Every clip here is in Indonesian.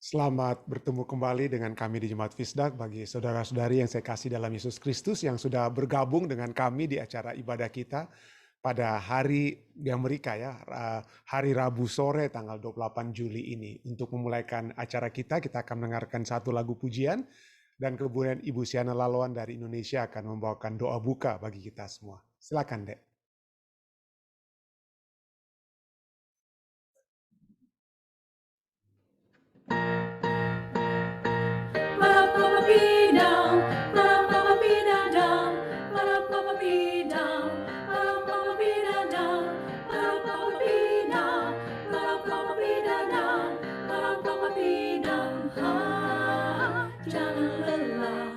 Selamat bertemu kembali dengan kami di Jemaat Fisdak bagi saudara-saudari yang saya kasih dalam Yesus Kristus yang sudah bergabung dengan kami di acara ibadah kita pada hari yang mereka ya, hari Rabu sore tanggal 28 Juli ini. Untuk memulaikan acara kita akan mendengarkan satu lagu pujian dan kemudian Ibu Siana Laloan dari Indonesia akan membawakan doa buka bagi kita semua. Silakan, Dek. Jangan lelah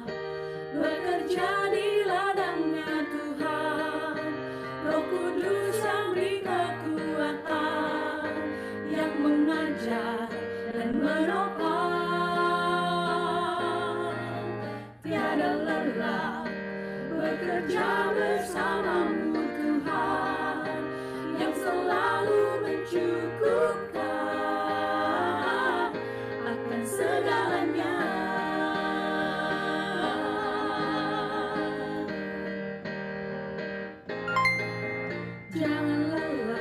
bekerja di ladangnya Tuhan. Roh Kudus yang beri kekuatan, yang mengajar dan menopang. Tiada lelah bekerja bersamamu Tuhan, yang selalu mencukupkan akan segalanya. Jangan lelah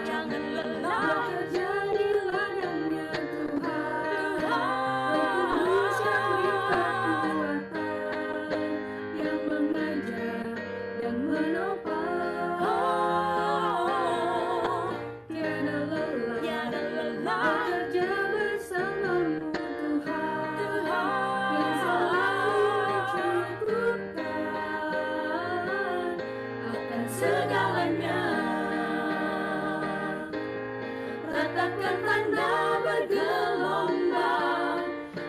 bekerja di ladangnya Tuhan. Kudus yang beri kekuatan, yang mengajar dan menopang. Tiada lelah bekerja bersamamu Tuhan, yang selalu mencukupkan akan segalanya. Ratakan tanda bergelombang,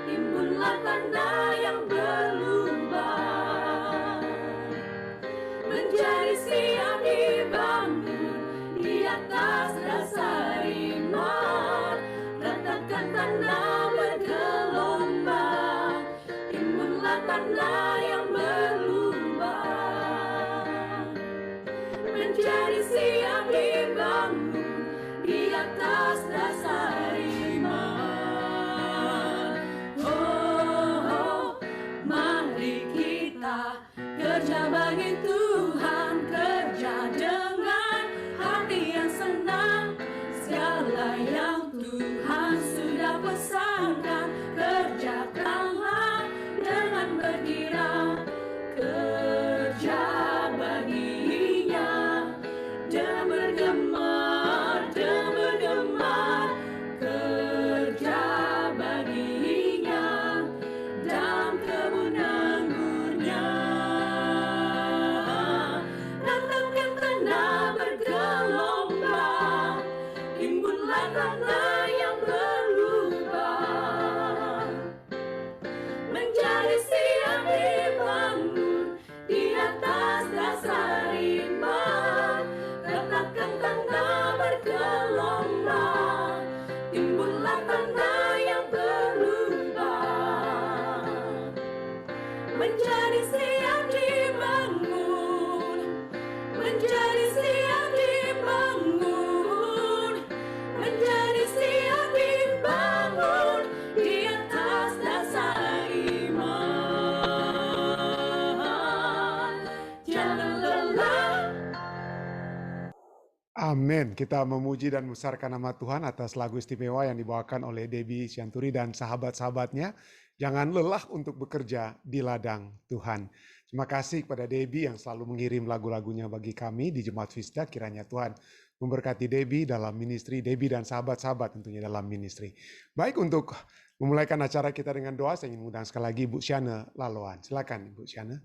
timbullah tanda yang berlubang, menjadi siap dibangun di atas dasar iman. Ratakan tanda bergelombang, timbullah tanda yang berlubang, menjadi siap dibangun di atas dasar iman. Oh, mari kita kerja bagi Tuhan, kerja dengan hati yang senang. Segala yang Tuhan sudah pesankan, kerjakanlah dengan bergirang. Kerja baginya dan bergemar, kerja baginya dalam kebun anggurnya. Ratakan tanda bergelombang, timbullah tanda yang berlubang, menjadi siap dibangun di atas dasar iman. Ratakan tanda bergelombang, timbullah tanda yang berlubang, menjadi siap dibangun, menjadi siap dibangun, menjadi siap dibangun di atas dasar iman. Jangan lelah. Amin. Kita memuji dan membesarkan nama Tuhan atas lagu istimewa yang dibawakan oleh Debbie Sianturi dan sahabat-sahabatnya. Jangan lelah untuk bekerja di ladang Tuhan. Terima kasih kepada Debbie yang selalu mengirim lagu-lagunya bagi kami di Jemaat Fisda. Kiranya Tuhan memberkati Debbie dalam ministry, Debbie dan sahabat-sahabat tentunya dalam ministry. Baik, untuk memulaikan acara kita dengan doa, saya ingin mengundang sekali lagi Bu Siana Laloan. Silakan Bu Siana.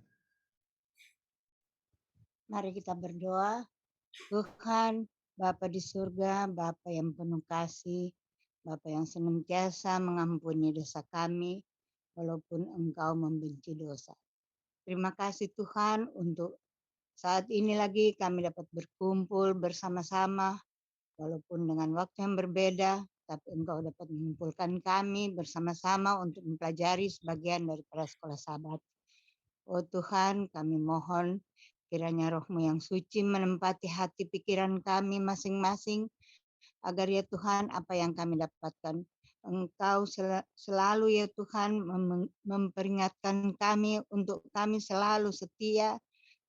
Mari kita berdoa. Tuhan, Bapa di surga, Bapa yang penuh kasih, Bapa yang senantiasa mengampuni dosa kami, walaupun Engkau membenci dosa. Terima kasih Tuhan untuk saat ini lagi kami dapat berkumpul bersama-sama, walaupun dengan waktu yang berbeda, tapi Engkau dapat mengumpulkan kami bersama-sama untuk mempelajari sebagian daripada sekolah Sabat. Oh Tuhan, kami mohon kiranya Roh-Mu yang suci menempati hati pikiran kami masing-masing, agar ya Tuhan apa yang kami dapatkan Engkau selalu ya Tuhan memperingatkan kami untuk kami selalu setia,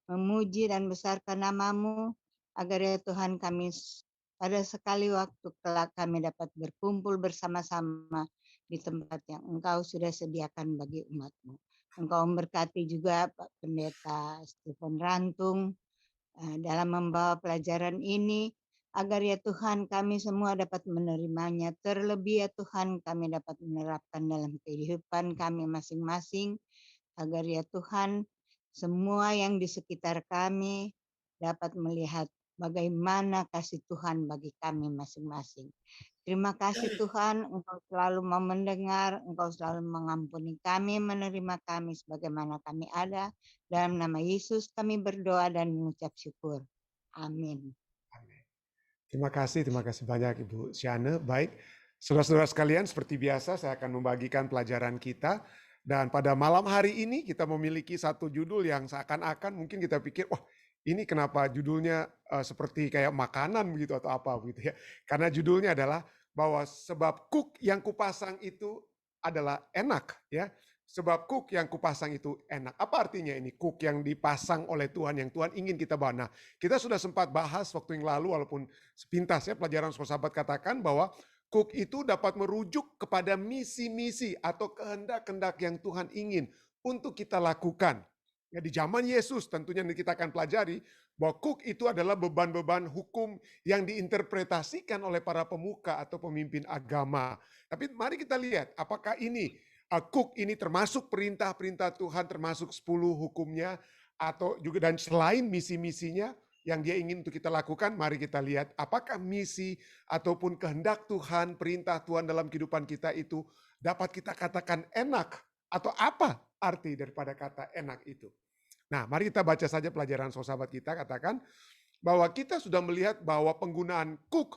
memuji dan besarkan nama-Mu, agar ya Tuhan kami pada sekali waktu kelak kami dapat berkumpul bersama-sama di tempat yang Engkau sudah sediakan bagi umat-Mu. Engkau memberkati juga Pak Pendeta Stephen Rantung dalam membawa pelajaran ini, agar ya Tuhan kami semua dapat menerimanya. Terlebih ya Tuhan kami dapat menerapkan dalam kehidupan kami masing-masing, agar ya Tuhan semua yang di sekitar kami dapat melihat bagaimana kasih Tuhan bagi kami masing-masing. Terima kasih Tuhan, Engkau selalu mau mendengar, Engkau selalu mengampuni kami, menerima kami sebagaimana kami ada. Dalam nama Yesus kami berdoa dan mengucap syukur. Amin. Amin. Terima kasih banyak Ibu Syane. Baik, saudara-saudara sekalian, seperti biasa saya akan membagikan pelajaran kita. Dan pada malam hari ini kita memiliki satu judul yang seakan-akan mungkin kita pikir, wah ini kenapa judulnya seperti kayak makanan begitu atau apa begitu ya. Karena judulnya adalah bahwa sebab kuk yang kupasang itu adalah enak ya. Sebab kuk yang kupasang itu enak. Apa artinya ini kuk yang dipasang oleh Tuhan, yang Tuhan ingin kita bawa? Nah, kita sudah sempat bahas waktu yang lalu walaupun sepintas ya pelajaran sahabat katakan bahwa kuk itu dapat merujuk kepada misi-misi atau kehendak-kehendak yang Tuhan ingin untuk kita lakukan. Ya, di zaman Yesus tentunya kita akan pelajari bahwa kuk itu adalah beban-beban hukum yang diinterpretasikan oleh para pemuka atau pemimpin agama. Tapi mari kita lihat apakah ini kuk ini termasuk perintah-perintah Tuhan, termasuk 10 hukumnya, atau juga dan selain misi-misinya yang dia ingin untuk kita lakukan, mari kita lihat apakah misi ataupun kehendak Tuhan, perintah Tuhan dalam kehidupan kita itu dapat kita katakan enak, atau apa arti daripada kata enak itu. Nah, mari kita baca saja pelajaran sahabat kita, katakan bahwa kita sudah melihat bahwa penggunaan kuk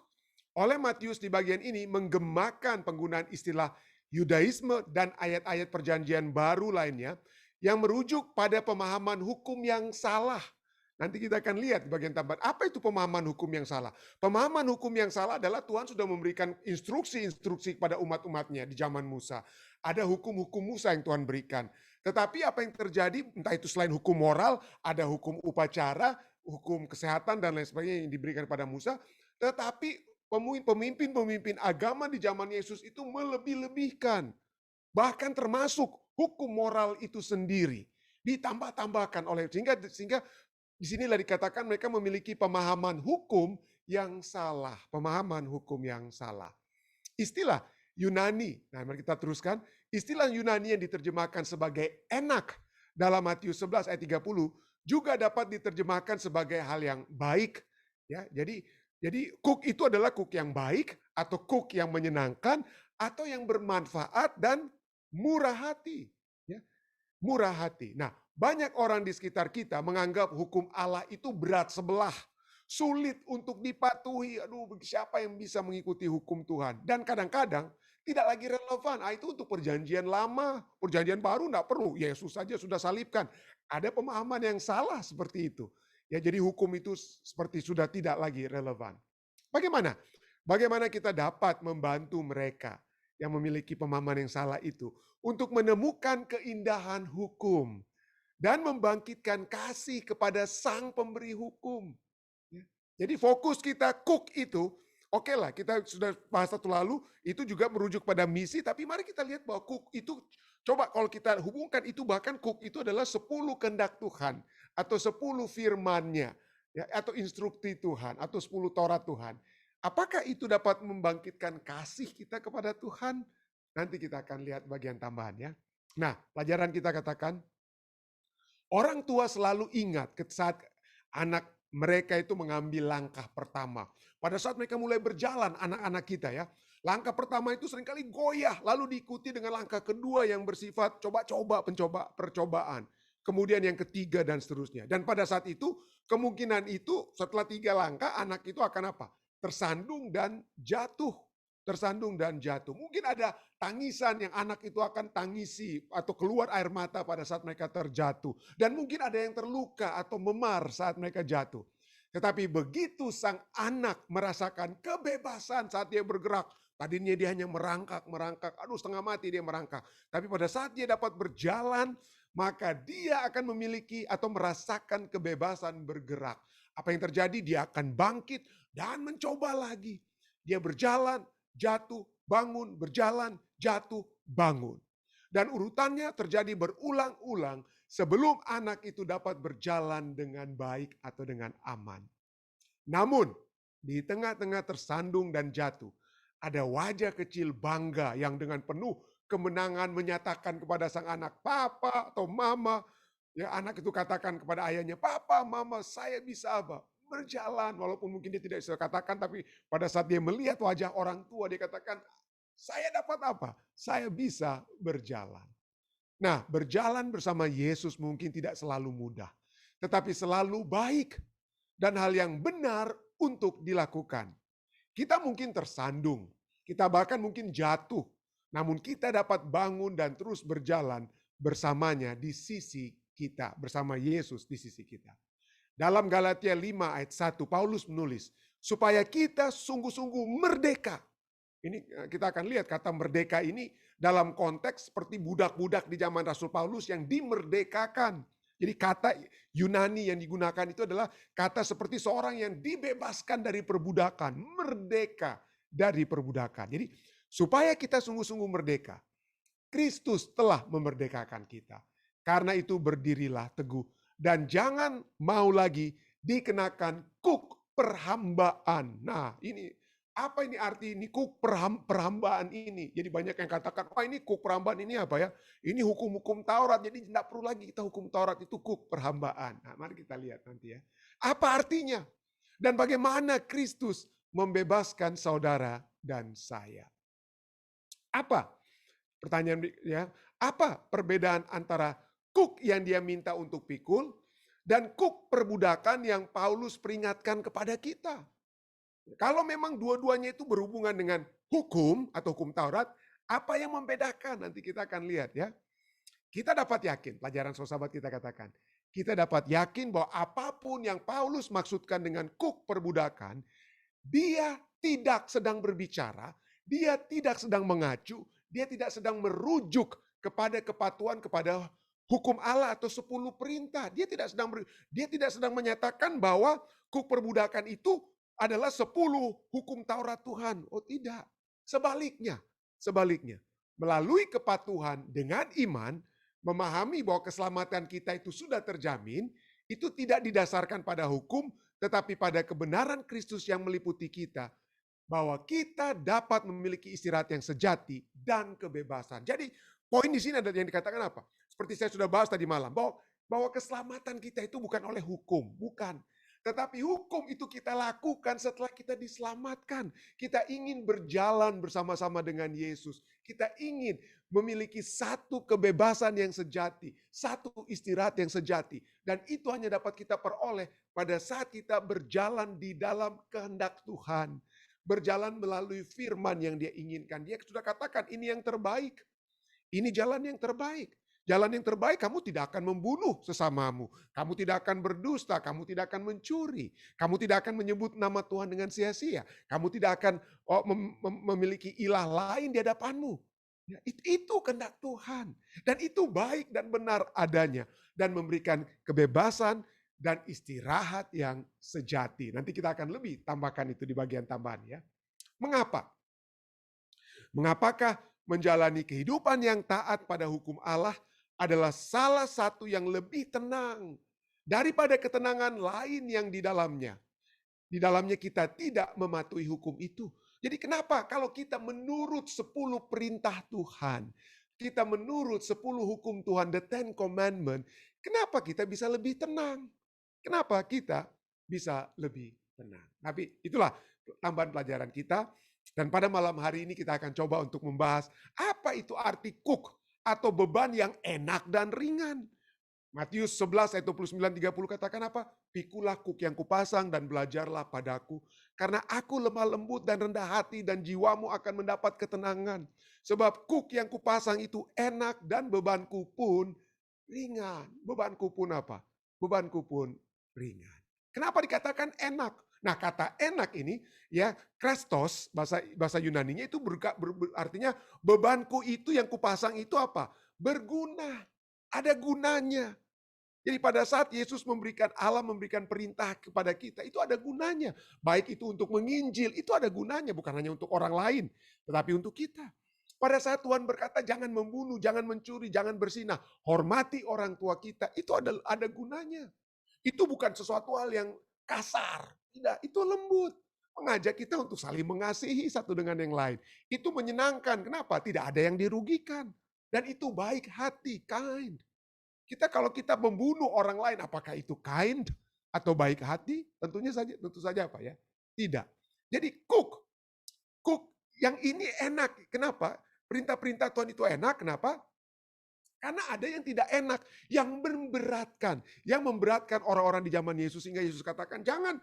oleh Matius di bagian ini menggemakan penggunaan istilah Yudaisme dan ayat-ayat perjanjian baru lainnya yang merujuk pada pemahaman hukum yang salah. Nanti kita akan lihat di bagian tambahan, apa itu pemahaman hukum yang salah? Pemahaman hukum yang salah adalah Tuhan sudah memberikan instruksi-instruksi kepada umat-umatnya di zaman Musa. Ada hukum-hukum Musa yang Tuhan berikan. Tetapi apa yang terjadi, entah itu selain hukum moral, ada hukum upacara, hukum kesehatan dan lain sebagainya yang diberikan pada Musa. Tetapi pemimpin-pemimpin agama di zaman Yesus itu melebih-lebihkan. Bahkan termasuk hukum moral itu sendiri. Ditambah-tambahkan oleh, sehingga disinilah dikatakan mereka memiliki pemahaman hukum yang salah. Pemahaman hukum yang salah. Istilah Yunani, nah mari kita teruskan. Istilah Yunani yang diterjemahkan sebagai enak dalam Matius 11 ayat 30 juga dapat diterjemahkan sebagai hal yang baik. Ya, jadi kuk itu adalah kuk yang baik atau kuk yang menyenangkan atau yang bermanfaat dan murah hati. Ya, murah hati. Nah, banyak orang di sekitar kita menganggap hukum Allah itu berat sebelah. Sulit untuk dipatuhi. Aduh, siapa yang bisa mengikuti hukum Tuhan? Dan kadang-kadang tidak lagi relevan. Itu untuk perjanjian lama, perjanjian baru enggak perlu. Yesus saja sudah salibkan. Ada pemahaman yang salah seperti itu. Ya, jadi hukum itu seperti sudah tidak lagi relevan. Bagaimana? Bagaimana kita dapat membantu mereka yang memiliki pemahaman yang salah itu untuk menemukan keindahan hukum dan membangkitkan kasih kepada Sang Pemberi hukum. Jadi fokus kita kuk itu, oke lah kita sudah bahas satu lalu, itu juga merujuk pada misi, tapi mari kita lihat bahwa kuk itu, coba kalau kita hubungkan itu, bahkan kuk itu adalah 10 kehendak Tuhan, atau 10 firman-Nya, ya, atau instruksi Tuhan, atau 10 Taurat Tuhan. Apakah itu dapat membangkitkan kasih kita kepada Tuhan? Nanti kita akan lihat bagian tambahan ya. Nah, pelajaran kita katakan, orang tua selalu ingat saat anak mereka itu mengambil langkah pertama. Pada saat mereka mulai berjalan, anak-anak kita ya, langkah pertama itu seringkali goyah, lalu diikuti dengan langkah kedua yang bersifat coba-coba, percobaan. Kemudian yang ketiga dan seterusnya. Dan pada saat itu, kemungkinan itu setelah 3 langkah, anak itu akan apa? Tersandung dan jatuh. Tersandung dan jatuh. Mungkin ada tangisan yang anak itu akan tangisi atau keluar air mata pada saat mereka terjatuh. Dan mungkin ada yang terluka atau memar saat mereka jatuh. Tetapi begitu sang anak merasakan kebebasan saat dia bergerak, Tadinya dia hanya merangkak, aduh setengah mati dia merangkak. Tapi pada saat dia dapat berjalan, maka dia akan memiliki atau merasakan kebebasan bergerak. Apa yang terjadi? Dia akan bangkit dan mencoba lagi. Dia berjalan, jatuh, bangun, berjalan, jatuh, bangun. Dan urutannya terjadi berulang-ulang sebelum anak itu dapat berjalan dengan baik atau dengan aman. Namun, di tengah-tengah tersandung dan jatuh, ada wajah kecil bangga yang dengan penuh kemenangan menyatakan kepada sang anak, "Papa" atau "Mama." Ya, anak itu katakan kepada ayahnya, "Papa, Mama, saya bisa apa? Berjalan." Walaupun mungkin dia tidak bisa katakan, tapi pada saat dia melihat wajah orang tua, dia katakan, "Saya dapat apa? Saya bisa berjalan." Nah, berjalan bersama Yesus mungkin tidak selalu mudah, tetapi selalu baik dan hal yang benar untuk dilakukan. Kita mungkin tersandung, kita bahkan mungkin jatuh, namun kita dapat bangun dan terus berjalan bersamanya di sisi kita, bersama Yesus di sisi kita. Dalam Galatia 5 ayat 1, Paulus menulis, supaya kita sungguh-sungguh merdeka. Ini kita akan lihat kata merdeka ini dalam konteks seperti budak-budak di zaman Rasul Paulus yang dimerdekakan. Jadi kata Yunani yang digunakan itu adalah kata seperti seorang yang dibebaskan dari perbudakan, merdeka dari perbudakan. Jadi supaya kita sungguh-sungguh merdeka, Kristus telah memerdekakan kita. Karena itu berdirilah teguh dan jangan mau lagi dikenakan kuk perhambaan. Nah, ini apa ini arti ini kuk perhambaan ini? Jadi banyak yang katakan, "Wah, ini kuk perhambaan ini apa ya? Ini hukum-hukum Taurat, jadi tidak perlu lagi kita hukum Taurat, itu kuk perhambaan." Nah, mari kita lihat nanti ya. Apa artinya? Dan bagaimana Kristus membebaskan saudara dan saya? Apa? Pertanyaan ya, apa perbedaan antara kuk yang dia minta untuk pikul dan kuk perbudakan yang Paulus peringatkan kepada kita? Kalau memang dua-duanya itu berhubungan dengan hukum atau hukum Taurat, apa yang membedakan? Nanti kita akan lihat ya. Kita dapat yakin, pelajaran sahabat kita katakan, kita dapat yakin bahwa apapun yang Paulus maksudkan dengan kuk perbudakan, dia tidak sedang berbicara, dia tidak sedang mengacu, dia tidak sedang merujuk kepada kepatuhan kepada hukum Allah atau 10 perintah. Dia tidak sedang menyatakan bahwa kuk perbudakan itu adalah 10 hukum Taurat Tuhan. Oh tidak, sebaliknya. Melalui kepatuhan dengan iman, memahami bahwa keselamatan kita itu sudah terjamin, itu tidak didasarkan pada hukum, tetapi pada kebenaran Kristus yang meliputi kita. Bahwa kita dapat memiliki istirahat yang sejati dan kebebasan. Jadi poin di sini ada yang dikatakan apa? Seperti saya sudah bahas tadi malam, bahwa keselamatan kita itu bukan oleh hukum, bukan. Tetapi hukum itu kita lakukan setelah kita diselamatkan. Kita ingin berjalan bersama-sama dengan Yesus. Kita ingin memiliki satu kebebasan yang sejati, satu istirahat yang sejati. Dan itu hanya dapat kita peroleh pada saat kita berjalan di dalam kehendak Tuhan. Berjalan melalui firman yang dia inginkan. Dia sudah katakan ini yang terbaik. Ini jalan yang terbaik. Jalan yang terbaik, kamu tidak akan membunuh sesamamu. Kamu tidak akan berdusta, kamu tidak akan mencuri. Kamu tidak akan menyebut nama Tuhan dengan sia-sia. Kamu tidak akan memiliki ilah lain di hadapanmu. Ya, itu kehendak Tuhan. Dan itu baik dan benar adanya. Dan memberikan kebebasan dan istirahat yang sejati. Nanti kita akan lebih tambahkan itu di bagian tambahan ya. Mengapa? Mengapakah menjalani kehidupan yang taat pada hukum Allah adalah salah satu yang lebih tenang daripada ketenangan lain yang di dalamnya. Di dalamnya kita tidak mematuhi hukum itu. Jadi kenapa kalau kita menurut 10 perintah Tuhan, kita menurut 10 hukum Tuhan, the Ten Commandment, kenapa kita bisa lebih tenang? Kenapa kita bisa lebih tenang? Tapi itulah tambahan pelajaran kita. Dan pada malam hari ini kita akan coba untuk membahas apa itu arti kuk atau beban yang enak dan ringan. Matius 11 ayat 29-30 katakan apa? Pikulah kuk yang kupasang dan belajarlah padaku. Karena aku lemah lembut dan rendah hati dan jiwamu akan mendapat ketenangan. Sebab kuk yang kupasang itu enak dan bebanku pun ringan. Bebanku pun apa? Bebanku pun ringan. Kenapa dikatakan enak? Nah, kata enak ini ya Kristos bahasa Yunaninya itu artinya bebanku itu yang kupasang itu apa? Berguna. Ada gunanya. Jadi pada saat Yesus Allah memberikan perintah kepada kita, itu ada gunanya. Baik itu untuk menginjil, itu ada gunanya. Bukan hanya untuk orang lain, tetapi untuk kita. Pada saat Tuhan berkata jangan membunuh, jangan mencuri, jangan berzinah. Hormati orang tua kita, itu ada gunanya. Itu bukan sesuatu hal yang kasar. Tidak, itu lembut. Mengajak kita untuk saling mengasihi satu dengan yang lain. Itu menyenangkan. Kenapa? Tidak ada yang dirugikan. Dan itu baik hati, kind. Kalau kita membunuh orang lain, apakah itu kind atau baik hati? Tentu saja apa ya? Tidak. Jadi cook yang ini enak. Kenapa? Perintah-perintah Tuhan itu enak. Kenapa? Karena ada yang tidak enak, yang memberatkan orang-orang di zaman Yesus sehingga Yesus katakan jangan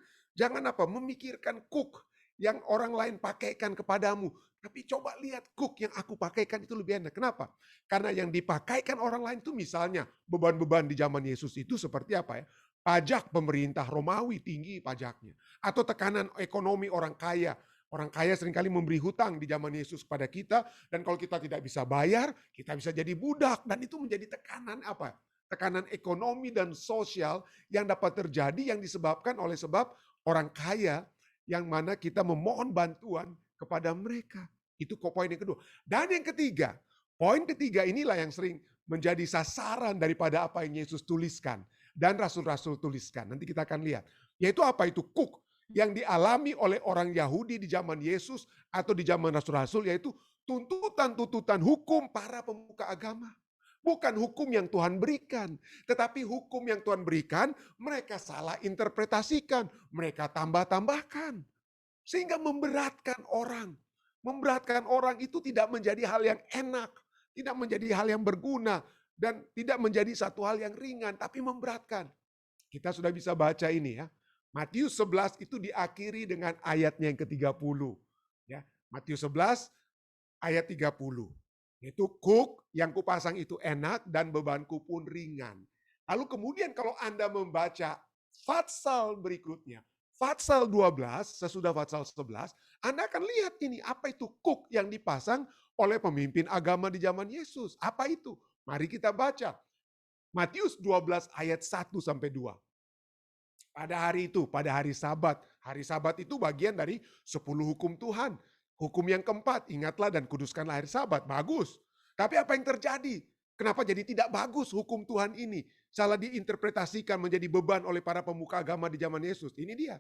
memikirkan cook yang orang lain pakaikan kepadamu. Tapi coba lihat cook yang aku pakaikan itu lebih enak. Kenapa? Karena yang dipakaikan orang lain itu misalnya beban-beban di zaman Yesus itu seperti apa ya? Pajak pemerintah Romawi tinggi pajaknya. Atau tekanan ekonomi orang kaya. Orang kaya seringkali memberi hutang di zaman Yesus kepada kita. Dan kalau kita tidak bisa bayar, kita bisa jadi budak. Dan itu menjadi tekanan apa? Tekanan ekonomi dan sosial yang dapat terjadi yang disebabkan oleh sebab orang kaya yang mana kita memohon bantuan kepada mereka. Itu poin yang kedua. Dan yang ketiga, poin ketiga inilah yang sering menjadi sasaran daripada apa yang Yesus tuliskan dan rasul-rasul tuliskan. Nanti kita akan lihat. Yaitu apa itu cook yang dialami oleh orang Yahudi di zaman Yesus atau di zaman rasul-rasul, yaitu tuntutan-tuntutan hukum para pemuka agama. Bukan hukum yang Tuhan berikan, tetapi hukum yang Tuhan berikan mereka salah interpretasikan, mereka tambah-tambahkan. Sehingga memberatkan orang. Memberatkan orang itu tidak menjadi hal yang enak, tidak menjadi hal yang berguna, dan tidak menjadi satu hal yang ringan, tapi memberatkan. Kita sudah bisa baca ini ya. Matius 11 itu diakhiri dengan ayatnya yang ke-30. Ya, Matius 11 ayat 30. Itu cook yang kupasang itu enak dan bebanku pun ringan. Lalu kemudian kalau Anda membaca Fatsal berikutnya, Fatsal 12, sesudah Fatsal 11, Anda akan lihat ini, apa itu cook yang dipasang oleh pemimpin agama di zaman Yesus. Apa itu? Mari kita baca. Matius 12 ayat 1 sampai 2. Pada hari itu, pada hari Sabat. Hari Sabat itu bagian dari 10 hukum Tuhan. Hukum yang keempat, ingatlah dan kuduskanlah hari Sabat. Bagus. Tapi apa yang terjadi? Kenapa jadi tidak bagus hukum Tuhan ini? Salah diinterpretasikan menjadi beban oleh para pemuka agama di zaman Yesus. Ini dia.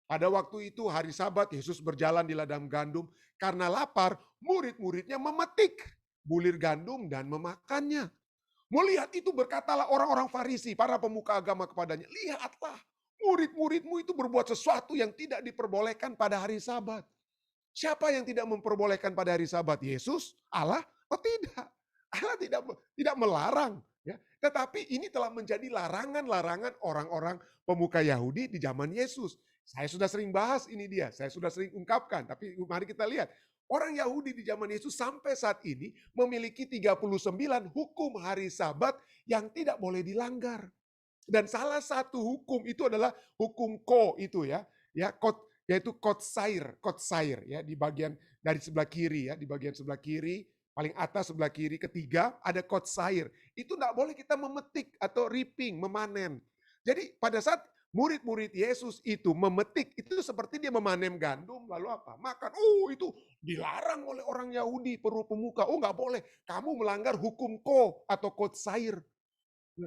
Pada waktu itu hari Sabat, Yesus berjalan di ladang gandum. Karena lapar, murid-muridnya memetik bulir gandum dan memakannya. Melihat itu berkatalah orang-orang Farisi, para pemuka agama kepadanya, lihatlah murid-muridmu itu berbuat sesuatu yang tidak diperbolehkan pada hari Sabat. Siapa yang tidak memperbolehkan pada hari Sabat? Yesus? Allah? Oh tidak. Allah tidak melarang. Ya. Tetapi ini telah menjadi larangan-larangan orang-orang pemuka Yahudi di zaman Yesus. Saya sudah sering bahas ini dia. Saya sudah sering ungkapkan. Tapi mari kita lihat. Orang Yahudi di zaman Yesus sampai saat ini memiliki 39 hukum hari Sabat yang tidak boleh dilanggar. Dan salah satu hukum itu adalah hukum itu ya. Yaitu kotsair ya, di bagian dari sebelah kiri ya, di bagian sebelah kiri, paling atas sebelah kiri ketiga ada kotsair. Itu enggak boleh kita memetik atau reaping, memanen. Jadi pada saat murid-murid Yesus itu memetik, itu seperti dia memanen gandum lalu apa? Makan. Oh, itu dilarang oleh orang Yahudi, pemuka. Oh, enggak boleh. Kamu melanggar hukum atau kotsair.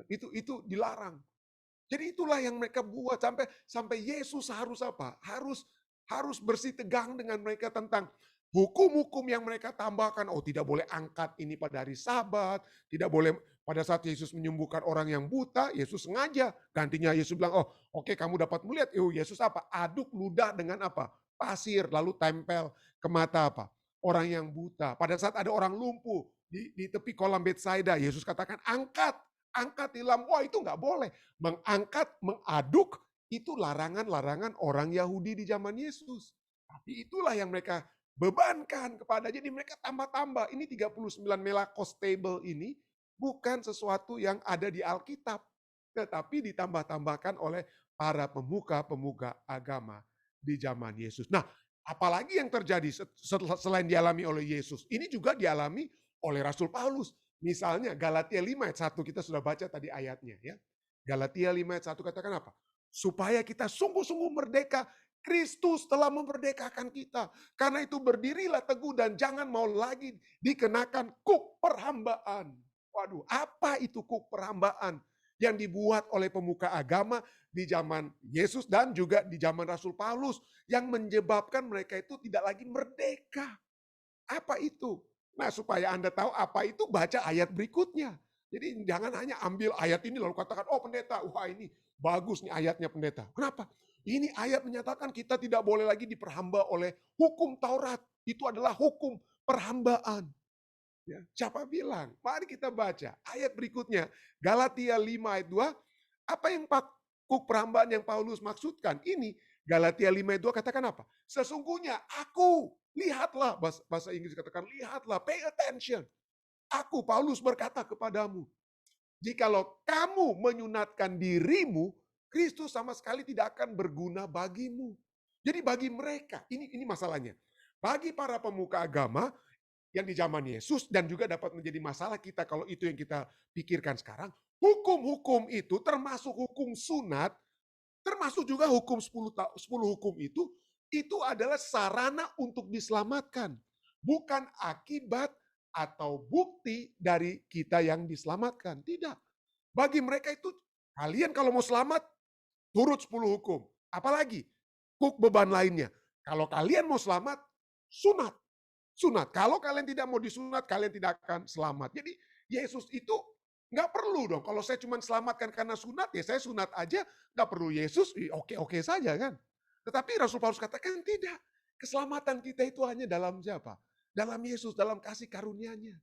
Itu dilarang. Jadi itulah yang mereka buat sampai Yesus harus apa? Harus bersih tegang dengan mereka tentang hukum-hukum yang mereka tambahkan. Oh, tidak boleh angkat ini pada hari Sabat, tidak boleh pada saat Yesus menyembuhkan orang yang buta, Yesus sengaja. Gantinya Yesus bilang, "Oh, oke, kamu dapat melihat." Yesus apa? Aduk ludah dengan apa? Pasir lalu tempel ke mata apa? Orang yang buta. Pada saat ada orang lumpuh di tepi kolam Betsaida, Yesus katakan, "Angkat tilam." Wah, itu nggak boleh. Mengangkat, mengaduk, itu larangan-larangan orang Yahudi di zaman Yesus. Tapi itulah yang mereka bebankan kepada. Jadi mereka tambah-tambah. Ini 39 melakostable ini bukan sesuatu yang ada di Alkitab. Tetapi ditambah-tambahkan oleh para pemuka-pemuka agama di zaman Yesus. Nah, apalagi yang terjadi selain dialami oleh Yesus, ini juga dialami oleh Rasul Paulus. Misalnya Galatia 5 ayat 1, kita sudah baca tadi ayatnya ya. Galatia 5 ayat 1 katakan apa? Supaya kita sungguh-sungguh merdeka, Kristus telah memerdekakan kita. Karena itu berdirilah teguh dan jangan mau lagi dikenakan kuk perhambaan. Waduh, apa itu kuk perhambaan? Yang dibuat oleh pemuka agama di zaman Yesus dan juga di zaman Rasul Paulus. Yang menyebabkan mereka itu tidak lagi merdeka. Apa itu? Nah, supaya Anda tahu apa itu, baca ayat berikutnya. Jadi jangan hanya ambil ayat ini lalu katakan, oh pendeta, wah ini bagus nih ayatnya pendeta. Kenapa? Ini ayat menyatakan kita tidak boleh lagi diperhamba oleh hukum Taurat. Itu adalah hukum perhambaan. Ya, siapa bilang? Mari kita baca ayat berikutnya. Galatia 5 ayat 2. Apa yang hukum perhambaan yang Paulus maksudkan? Ini Galatia 5 ayat 2 katakan apa? Sesungguhnya aku, lihatlah, bahasa Inggris katakan lihatlah, pay attention. Aku, Paulus berkata kepadamu, jikalau kamu menyunatkan dirimu, Kristus sama sekali tidak akan berguna bagimu. Jadi bagi mereka, ini masalahnya. Bagi para pemuka agama yang di zaman Yesus dan juga dapat menjadi masalah kita kalau itu yang kita pikirkan sekarang, hukum-hukum itu termasuk hukum sunat, termasuk juga hukum 10 hukum itu adalah sarana untuk diselamatkan. Bukan akibat atau bukti dari kita yang diselamatkan. Tidak. Bagi mereka itu, kalian kalau mau selamat, turut 10 hukum. Apalagi, beban lainnya. Kalau kalian mau selamat, sunat. Sunat. Kalau kalian tidak mau disunat, kalian tidak akan selamat. Jadi Yesus itu nggak perlu dong. Kalau saya cuma selamatkan karena sunat, ya saya sunat aja. Nggak perlu Yesus, oke-oke saja kan. Tetapi Rasul Paulus katakan tidak. Keselamatan kita itu hanya dalam siapa? Dalam Yesus, dalam kasih karunia-Nya.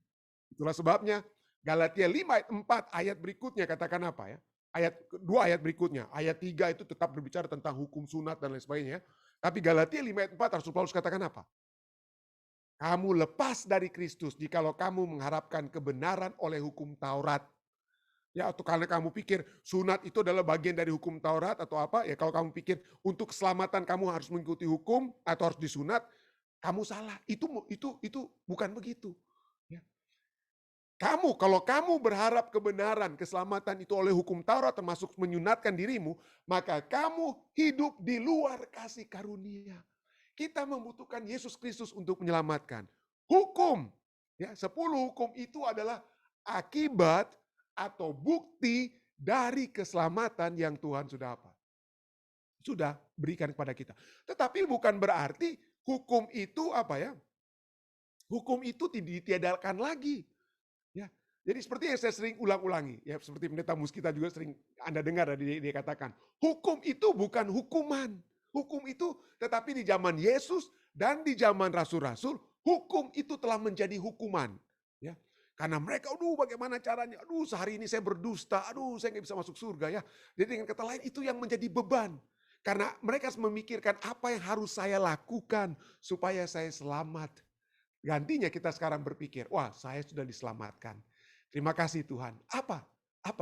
Itulah sebabnya Galatia 5 ayat 4 ayat berikutnya katakan apa ya? Ayat berikutnya. Ayat 3 itu tetap berbicara tentang hukum sunat dan lain sebagainya. Tapi Galatia 5 ayat 4 Rasul Paulus katakan apa? Kamu lepas dari Kristus jikalau kamu mengharapkan kebenaran oleh hukum Taurat. Ya, atau karena kamu pikir sunat itu adalah bagian dari hukum Taurat atau apa, ya kalau kamu pikir untuk keselamatan kamu harus mengikuti hukum atau harus disunat, kamu salah. Itu bukan begitu. Ya. Kalau kamu berharap kebenaran, keselamatan itu oleh hukum Taurat termasuk menyunatkan dirimu, maka kamu hidup di luar kasih karunia. Kita membutuhkan Yesus Kristus untuk menyelamatkan. Hukum, ya 10 hukum itu adalah akibat atau bukti dari keselamatan yang Tuhan sudah apa? Sudah berikan kepada kita. Tetapi bukan berarti hukum itu apa ya? Hukum itu ditiadakan lagi. Ya. Jadi seperti yang saya sering ulang-ulangi, ya seperti pendeta Muskita juga sering Anda dengar dia katakan, hukum itu bukan hukuman. Hukum itu, tetapi di zaman Yesus dan di zaman rasul-rasul, hukum itu telah menjadi hukuman. Ya, karena mereka, aduh bagaimana caranya, aduh sehari ini saya berdusta, aduh saya nggak bisa masuk surga ya. Jadi dengan kata lain itu yang menjadi beban. Karena mereka memikirkan apa yang harus saya lakukan supaya saya selamat. Gantinya kita sekarang berpikir, wah saya sudah diselamatkan. Terima kasih Tuhan. Apa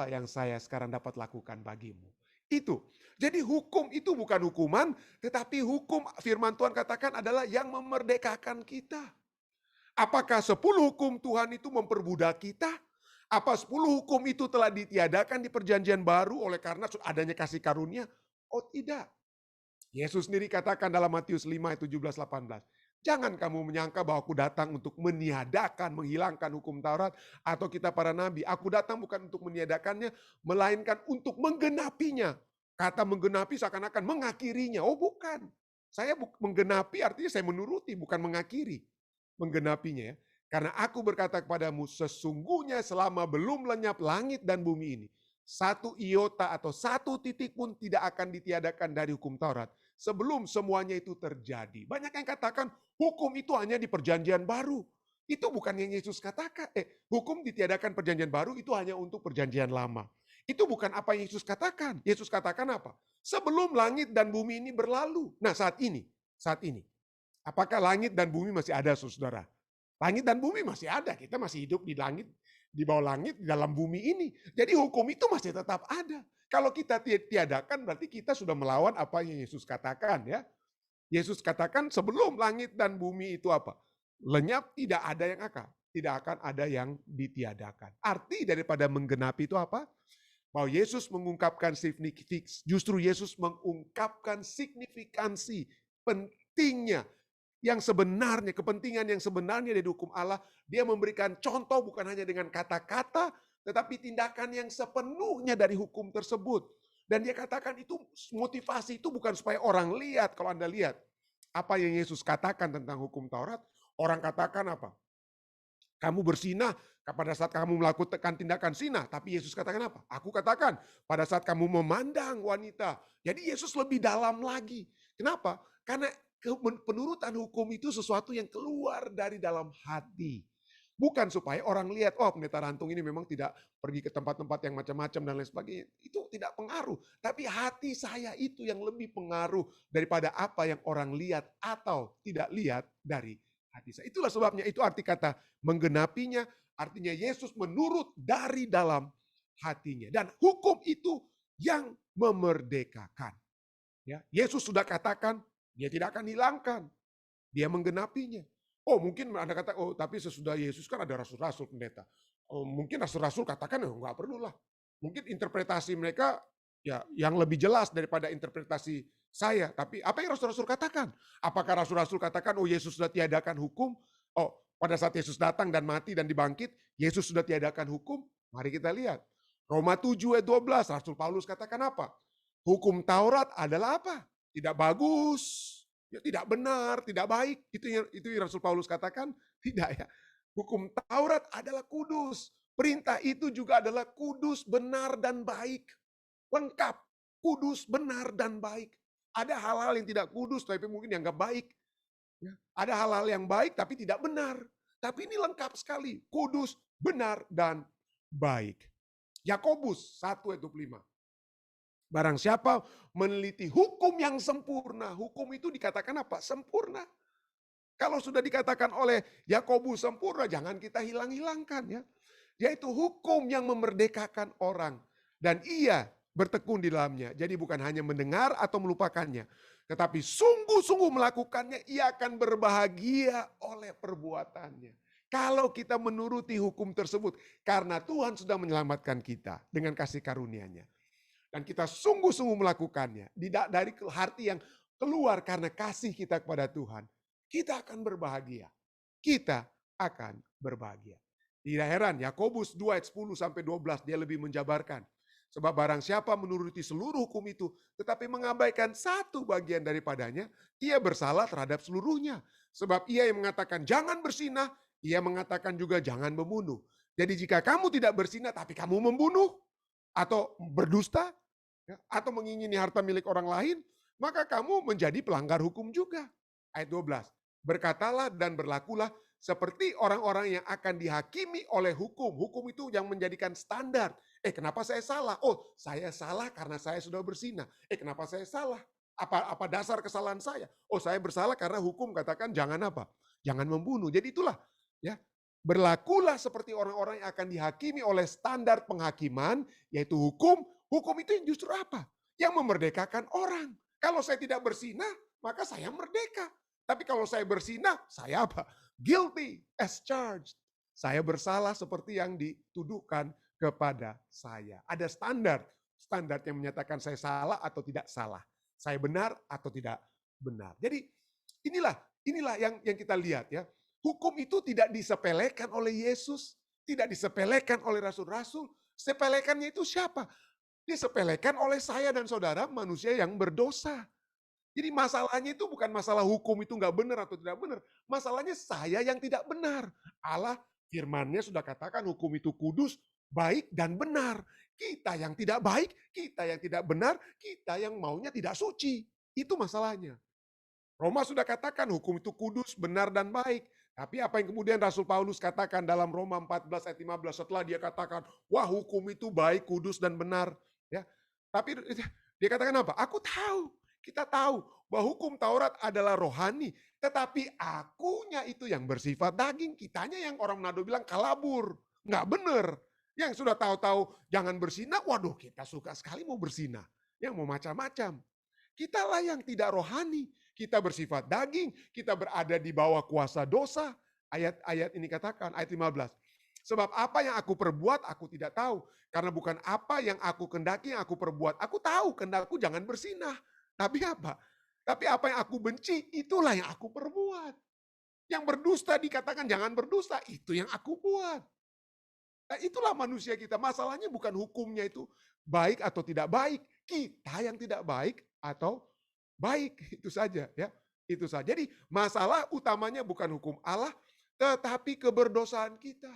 yang saya sekarang dapat lakukan bagimu? Itu. Jadi hukum itu bukan hukuman, tetapi hukum firman Tuhan katakan adalah yang memerdekakan kita. Apakah 10 hukum Tuhan itu memperbudak kita? Apa 10 hukum itu telah ditiadakan di perjanjian baru oleh karena adanya kasih karunia? Oh tidak. Yesus sendiri katakan dalam Matius 5 ayat 17-18. Jangan kamu menyangka bahwa aku datang untuk meniadakan, menghilangkan hukum Taurat atau kita para nabi. Aku datang bukan untuk meniadakannya, melainkan untuk menggenapinya. Kata menggenapi seakan-akan mengakhirinya. Oh bukan. Saya menggenapi artinya saya menuruti, bukan mengakhiri. Menggenapinya ya. Karena aku berkata kepadamu, sesungguhnya selama belum lenyap langit dan bumi ini, satu iota atau satu titik pun tidak akan ditiadakan dari hukum Taurat. Sebelum semuanya itu terjadi. Banyak yang katakan hukum itu hanya di perjanjian baru. Itu bukan yang Yesus katakan. Hukum ditiadakan perjanjian baru itu hanya untuk perjanjian lama. Itu bukan apa yang Yesus katakan. Yesus katakan apa? Sebelum langit dan bumi ini berlalu. Nah saat ini. Apakah langit dan bumi masih ada saudara? Langit dan bumi masih ada. Kita masih hidup di langit, di bawah langit, di dalam bumi ini. Jadi hukum itu masih tetap ada. Kalau kita tiadakan berarti kita sudah melawan apa yang Yesus katakan ya. Yesus katakan sebelum langit dan bumi itu apa? Lenyap, tidak ada yang tidak akan ada yang ditiadakan. Arti daripada menggenapi itu apa? Bahwa Yesus mengungkapkan justru Yesus mengungkapkan signifikansi pentingnya yang sebenarnya, kepentingan yang sebenarnya dari hukum Allah. Dia memberikan contoh bukan hanya dengan kata-kata, tetapi tindakan yang sepenuhnya dari hukum tersebut. Dan dia katakan itu motivasi itu bukan supaya orang lihat. Kalau Anda lihat apa yang Yesus katakan tentang hukum Taurat, orang katakan apa? Kamu bersinah pada saat kamu melakukan tindakan sinah. Tapi Yesus katakan apa? Aku katakan pada saat kamu memandang wanita. Jadi Yesus lebih dalam lagi. Kenapa? Karena penurutan hukum itu sesuatu yang keluar dari dalam hati. Bukan supaya orang lihat, oh pendeta Rantung ini memang tidak pergi ke tempat-tempat yang macam-macam dan lain sebagainya. Itu tidak pengaruh. Tapi hati saya itu yang lebih pengaruh daripada apa yang orang lihat atau tidak lihat dari hati saya. Itulah sebabnya itu arti kata menggenapinya, artinya Yesus menurut dari dalam hatinya. Dan hukum itu yang memerdekakan. Ya, Yesus sudah katakan, dia tidak akan hilangkan. Dia menggenapinya. Oh mungkin Anda kata, oh tapi sesudah Yesus kan ada rasul-rasul pendeta. Oh, mungkin rasul-rasul katakan, oh enggak perlulah. Mungkin interpretasi mereka ya yang lebih jelas daripada interpretasi saya. Tapi apa yang rasul-rasul katakan? Apakah rasul-rasul katakan, oh Yesus sudah tiadakan hukum? Oh pada saat Yesus datang dan mati dan dibangkit, Yesus sudah tiadakan hukum? Mari kita lihat. Roma 7 ayat 12, Rasul Paulus katakan apa? Hukum Taurat adalah apa? Tidak bagus. Ya, tidak benar, tidak baik. Itu yang Rasul Paulus katakan. Tidak ya. Hukum Taurat adalah kudus. Perintah itu juga adalah kudus, benar, dan baik. Lengkap. Kudus, benar, dan baik. Ada hal-hal yang tidak kudus, tapi mungkin dianggap baik. Ya. Ada hal-hal yang baik, tapi tidak benar. Tapi ini lengkap sekali. Kudus, benar, dan baik. Yakobus 1 ayat 25. Barang siapa meneliti hukum yang sempurna, hukum itu dikatakan apa? Sempurna. Kalau sudah dikatakan oleh Yakobus sempurna, jangan kita hilang-hilangkan ya. Yaitu hukum yang memerdekakan orang. Dan ia bertekun di dalamnya. Jadi bukan hanya mendengar atau melupakannya. Tetapi sungguh-sungguh melakukannya, ia akan berbahagia oleh perbuatannya. Kalau kita menuruti hukum tersebut, karena Tuhan sudah menyelamatkan kita dengan kasih karunia-Nya. Dan kita sungguh-sungguh melakukannya. Dari hati yang keluar karena kasih kita kepada Tuhan. Kita akan berbahagia. Kita akan berbahagia. Tidak heran, Yakobus 2 ayat 10 sampai 12 dia lebih menjabarkan. Sebab barang siapa menuruti seluruh hukum itu, tetapi mengabaikan satu bagian daripadanya, ia bersalah terhadap seluruhnya. Sebab ia yang mengatakan jangan bersinah, ia mengatakan juga jangan membunuh. Jadi jika kamu tidak bersinah tapi kamu membunuh, atau berdusta, atau mengingini harta milik orang lain, maka kamu menjadi pelanggar hukum juga. Ayat 12, berkatalah dan berlakulah seperti orang-orang yang akan dihakimi oleh hukum. Hukum itu yang menjadikan standar. Kenapa saya salah? Oh, saya salah karena saya sudah bersinah. Kenapa saya salah? Apa dasar kesalahan saya? Oh, saya bersalah karena hukum katakan jangan apa? Jangan membunuh. Jadi itulah ya. Berlakulah seperti orang-orang yang akan dihakimi oleh standar penghakiman, yaitu hukum. Hukum itu yang justru apa? Yang memerdekakan orang. Kalau saya tidak bersinah, maka saya merdeka. Tapi kalau saya bersinah, saya apa? Guilty as charged. Saya bersalah seperti yang dituduhkan kepada saya. Ada standar yang menyatakan saya salah atau tidak salah. Saya benar atau tidak benar. Jadi inilah yang kita lihat ya. Hukum itu tidak disepelekan oleh Yesus, tidak disepelekan oleh rasul-rasul. Sepelekannya itu siapa? Disepelekan oleh saya dan saudara manusia yang berdosa. Jadi masalahnya itu bukan masalah hukum itu nggak benar atau tidak benar. Masalahnya saya yang tidak benar. Allah firman-Nya sudah katakan hukum itu kudus, baik dan benar. Kita yang tidak baik, kita yang tidak benar, kita yang maunya tidak suci. Itu masalahnya. Roma sudah katakan hukum itu kudus, benar dan baik. Tapi apa yang kemudian Rasul Paulus katakan dalam Roma 14 ayat 15 setelah dia katakan, wah hukum itu baik, kudus dan benar. Ya, tapi dia katakan apa? Aku tahu, kita tahu bahwa hukum Taurat adalah rohani. Tetapi akunya itu yang bersifat daging. Kitanya yang orang Manado bilang kalabur. Nggak benar. Yang sudah tahu-tahu jangan bersinah, waduh kita suka sekali mau bersinah. Yang mau macam-macam. Kitalah yang tidak rohani. Kita bersifat daging, kita berada di bawah kuasa dosa. Ayat-ayat ini katakan, ayat 15. Sebab apa yang aku perbuat, aku tidak tahu. Karena bukan apa yang aku kendaki yang aku perbuat. Aku tahu kendakku jangan bersinah. Tapi apa? Tapi apa yang aku benci, itulah yang aku perbuat. Yang berdusta dikatakan jangan berdusta, itu yang aku buat. Nah, itulah manusia kita. Masalahnya bukan hukumnya itu baik atau tidak baik. Kita yang tidak baik atau baik. Itu saja ya. Itu saja. Jadi masalah utamanya bukan hukum Allah, tetapi keberdosaan kita.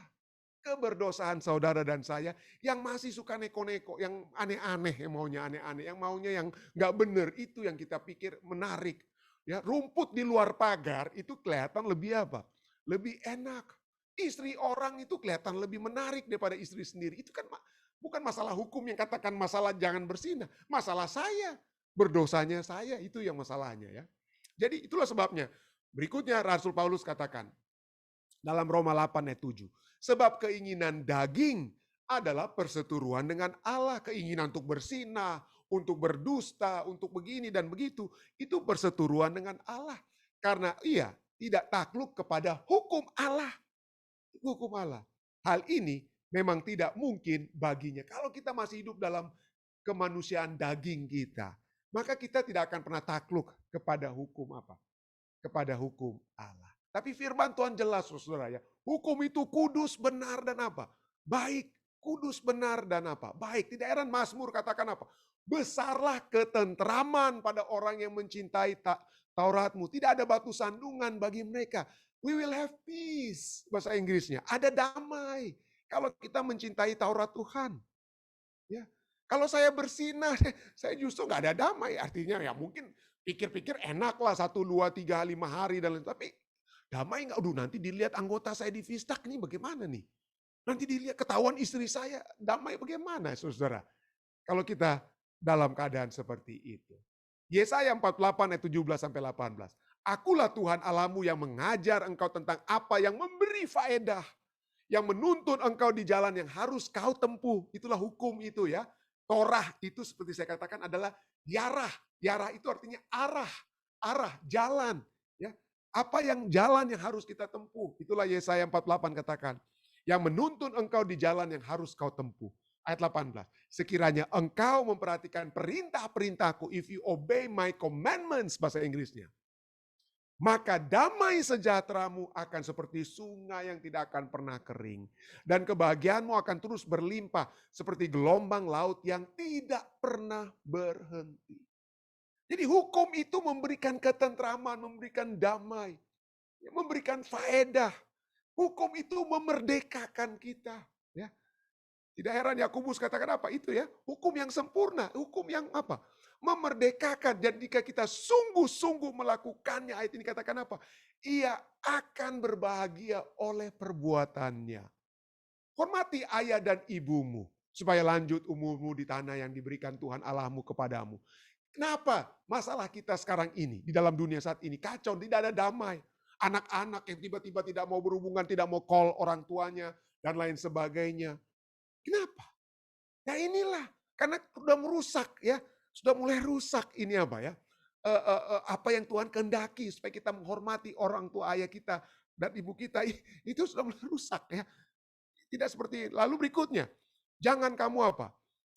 Keberdosaan saudara dan saya yang masih suka neko-neko, yang aneh-aneh, yang maunya aneh-aneh, yang maunya yang nggak benar, itu yang kita pikir menarik. Ya, rumput di luar pagar itu kelihatan lebih apa? Lebih enak. Istri orang itu kelihatan lebih menarik daripada istri sendiri. Itu kan bukan masalah hukum yang katakan masalah jangan bersinah. Masalah saya, berdosanya saya, itu yang masalahnya ya. Jadi itulah sebabnya. Berikutnya Rasul Paulus katakan dalam Roma 8 ayat 7. Sebab keinginan daging adalah perseteruan dengan Allah. Keinginan untuk bersinah, untuk berdusta, untuk begini dan begitu. Itu perseteruan dengan Allah. Karena ia tidak takluk kepada hukum Allah. Hukum Allah. Hal ini memang tidak mungkin baginya. Kalau kita masih hidup dalam kemanusiaan daging kita, maka kita tidak akan pernah takluk kepada hukum apa? Kepada hukum Allah. Tapi firman Tuhan jelas, saudara ya. Hukum itu kudus, benar, dan apa? Baik. Kudus, benar, dan apa? Baik. Di daerah Mazmur katakan apa? Besarlah ketentraman pada orang yang mencintai Tauratmu. Tidak ada batu sandungan bagi mereka. We will have peace. Bahasa Inggrisnya. Ada damai. Kalau kita mencintai Taurat Tuhan. Ya. Kalau saya bersinah, saya justru nggak ada damai. Artinya ya mungkin pikir-pikir enak lah 1, 2, 3, 5 hari dan lain. Tapi damai nggak? Aduh, nanti dilihat anggota saya di Vistak nih bagaimana nih? Nanti dilihat ketahuan istri saya, damai bagaimana saudara? Kalau kita dalam keadaan seperti itu. Yesaya 48 ayat 17 sampai 18. Akulah Tuhan Allahmu yang mengajar engkau tentang apa yang memberi faedah. Yang menuntun engkau di jalan yang harus kau tempuh. Itulah hukum itu ya. Torah itu seperti saya katakan adalah yarah. Yarah itu artinya arah. Arah, jalan. Ya. Apa yang jalan yang harus kita tempuh. Itulah Yesaya 48 katakan. Yang menuntun engkau di jalan yang harus kau tempuh. Ayat 18. Sekiranya engkau memperhatikan perintah-perintahku. If you obey my commandments. Bahasa Inggrisnya. Maka damai sejahteramu akan seperti sungai yang tidak akan pernah kering. Dan kebahagiaanmu akan terus berlimpah seperti gelombang laut yang tidak pernah berhenti. Jadi hukum itu memberikan ketentraman, memberikan damai, memberikan faedah. Hukum itu memerdekakan kita. Ya. Tidak heran Yakobus katakan apa itu ya? Hukum yang sempurna, hukum yang apa? Memerdekakan. Dan jika kita sungguh-sungguh melakukannya, ayat ini katakan apa? Ia akan berbahagia oleh perbuatannya. Hormati ayah dan ibumu, supaya lanjut umurmu di tanah yang diberikan Tuhan Allahmu kepadamu. Kenapa masalah kita sekarang ini, di dalam dunia saat ini, kacau, tidak ada damai. Anak-anak yang tiba-tiba tidak mau berhubungan, tidak mau call orang tuanya, dan lain sebagainya. Kenapa? Ya inilah, karena sudah merusak ya. Sudah mulai rusak ini apa ya? Apa yang Tuhan kehendaki supaya kita menghormati orang tua ayah kita dan ibu kita itu sudah mulai rusak ya. Tidak seperti lalu berikutnya. Jangan kamu apa?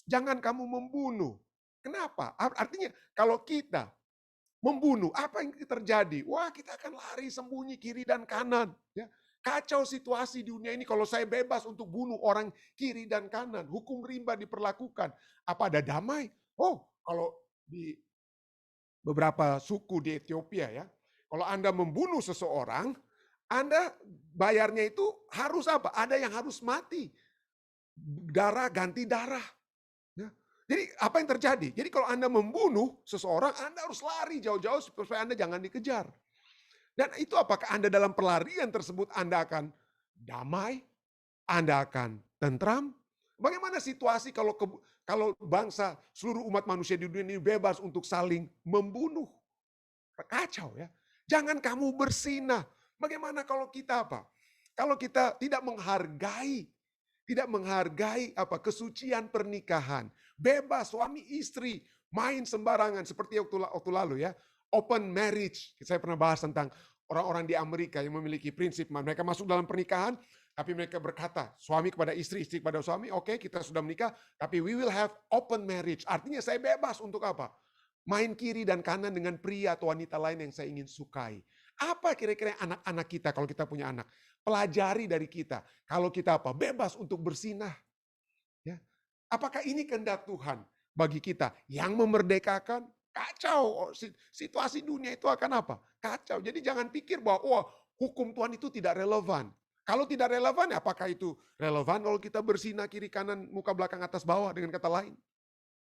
Jangan kamu membunuh. Kenapa? Artinya kalau kita membunuh, apa yang terjadi? Wah, kita akan lari sembunyi kiri dan kanan ya. Kacau situasi di dunia ini kalau saya bebas untuk bunuh orang kiri dan kanan. Hukum rimba diperlakukan. Apa ada damai? Oh, kalau di beberapa suku di Ethiopia ya, kalau Anda membunuh seseorang, Anda bayarnya itu harus apa? Ada yang harus mati. Darah ganti darah. Ya. Jadi apa yang terjadi? Jadi kalau Anda membunuh seseorang, Anda harus lari jauh-jauh supaya Anda jangan dikejar. Dan itu apakah Anda dalam pelarian tersebut Anda akan damai? Anda akan tentram? Bagaimana situasi kalau bangsa seluruh umat manusia di dunia ini bebas untuk saling membunuh? Kacau ya. Jangan kamu bersinah. Bagaimana kalau kita apa? Kalau kita tidak menghargai apa kesucian pernikahan. Bebas suami istri main sembarangan seperti waktu lalu ya. open marriage. Saya pernah bahas tentang orang-orang di Amerika yang memiliki prinsip, mereka masuk dalam pernikahan, tapi mereka berkata, suami kepada istri, istri kepada suami, oke, kita sudah menikah, tapi we will have open marriage. Artinya saya bebas untuk apa? Main kiri dan kanan dengan pria atau wanita lain yang saya ingin sukai. Apa kira-kira anak-anak kita kalau kita punya anak? Pelajari dari kita. Kalau kita apa? Bebas untuk bersinah. Ya. Apakah ini kehendak Tuhan bagi kita yang memerdekakan? Kacau, situasi dunia itu akan apa? Kacau. Jadi jangan pikir bahwa hukum Tuhan itu tidak relevan. Kalau tidak relevan, apakah itu relevan kalau kita bersinah kiri kanan, muka belakang atas bawah dengan kata lain?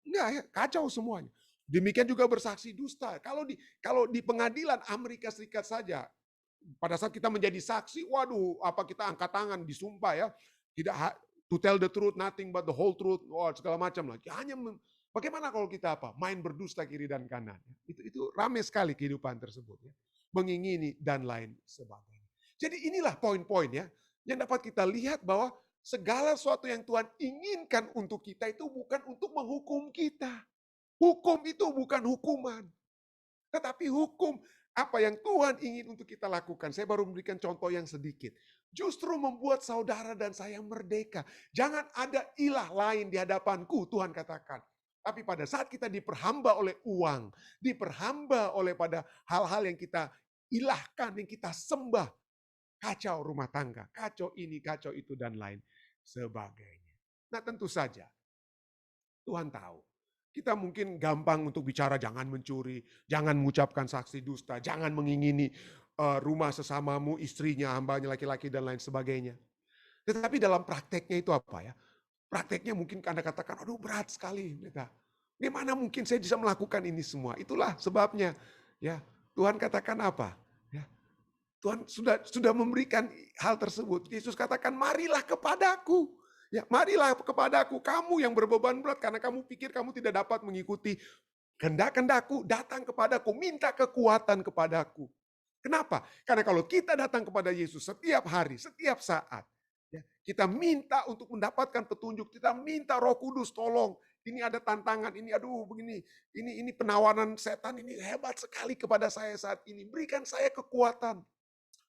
Enggak ya, kacau semuanya. Demikian juga bersaksi dusta. Kalau di pengadilan Amerika Serikat saja, pada saat kita menjadi saksi, waduh, apa kita angkat tangan, disumpah ya, tidak to tell the truth, nothing but the whole truth, segala macam lagi. Bagaimana kalau kita apa? Main berdusta kiri dan kanan. Itu ramai sekali kehidupan tersebut ya. Mengingini dan lain sebagainya. Jadi inilah poin-poin ya yang dapat kita lihat bahwa segala sesuatu yang Tuhan inginkan untuk kita itu bukan untuk menghukum kita. Hukum itu bukan hukuman. Tetapi hukum apa yang Tuhan ingin untuk kita lakukan. Saya baru memberikan contoh yang sedikit. Justru membuat saudara dan saya merdeka. Jangan ada ilah lain di hadapanku, Tuhan katakan. Tapi pada saat kita diperhamba oleh uang, diperhamba oleh pada hal-hal yang kita ilahkan, yang kita sembah, kacau rumah tangga, kacau ini, kacau itu, dan lain sebagainya. Nah tentu saja, Tuhan tahu. Kita mungkin gampang untuk bicara jangan mencuri, jangan mengucapkan saksi dusta, jangan mengingini rumah sesamamu, istrinya, hambanya, laki-laki, dan lain sebagainya. Tetapi dalam prakteknya itu apa ya? Prakteknya mungkin Anda katakan, aduh berat sekali. Gimana mungkin saya bisa melakukan ini semua? Itulah sebabnya. Ya, Tuhan katakan apa? Ya, Tuhan sudah memberikan hal tersebut. Yesus katakan, marilah kepadaku. Ya, marilah kepadaku, kamu yang berbeban berat, karena kamu pikir kamu tidak dapat mengikuti kehendak-kehendakku, datang kepadaku, minta kekuatan kepadaku. Kenapa? Karena kalau kita datang kepada Yesus setiap hari, setiap saat, ya, kita minta untuk mendapatkan petunjuk, kita minta Roh Kudus tolong. Ini ada tantangan, ini aduh begini, ini penawaran setan ini hebat sekali kepada saya saat ini. Berikan saya kekuatan.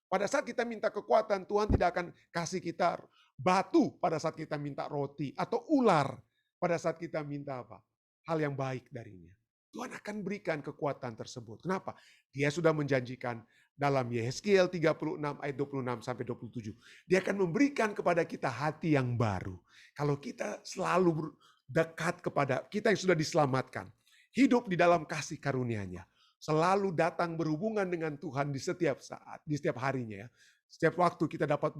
Pada saat kita minta kekuatan, Tuhan tidak akan kasih kita batu pada saat kita minta roti, atau ular pada saat kita minta apa? Hal yang baik darinya. Tuhan akan berikan kekuatan tersebut. Kenapa? Dia sudah menjanjikan dalam Yehezkiel 36 ayat 26 sampai 27. Dia akan memberikan kepada kita hati yang baru. Kalau kita selalu dekat kepada kita yang sudah diselamatkan, hidup di dalam kasih karunia-Nya, selalu datang berhubungan dengan Tuhan di setiap saat, di setiap harinya ya. Setiap waktu kita dapat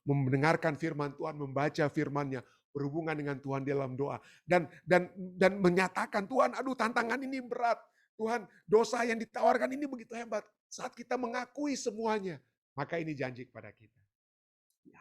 mendengarkan firman Tuhan, membaca firman-Nya, berhubungan dengan Tuhan dalam doa. Dan menyatakan, Tuhan aduh tantangan ini berat. Tuhan dosa yang ditawarkan ini begitu hebat. Saat kita mengakui semuanya, maka ini janji kepada kita.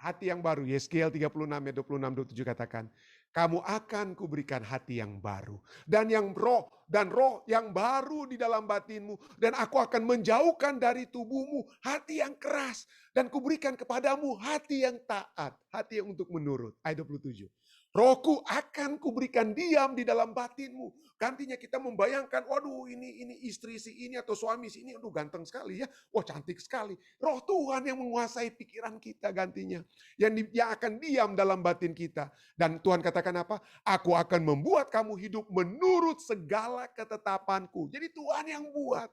Hati yang baru, Yehezkiel 36 ayat 26-27 katakan, kamu akan kuberikan hati yang baru. Dan roh yang baru di dalam batinmu. Dan aku akan menjauhkan dari tubuhmu hati yang keras. Dan kuberikan kepadamu hati yang taat. Hati yang untuk menurut. Ayat 27. Rohku akan kuberikan diam di dalam batinmu. Gantinya kita membayangkan, waduh ini istri si ini atau suami si ini, aduh ganteng sekali ya. Wah cantik sekali. Roh Tuhan yang menguasai pikiran kita gantinya. Yang akan diam dalam batin kita. Dan Tuhan katakan apa? Aku akan membuat kamu hidup menurut segala ketetapanku. Jadi Tuhan yang buat.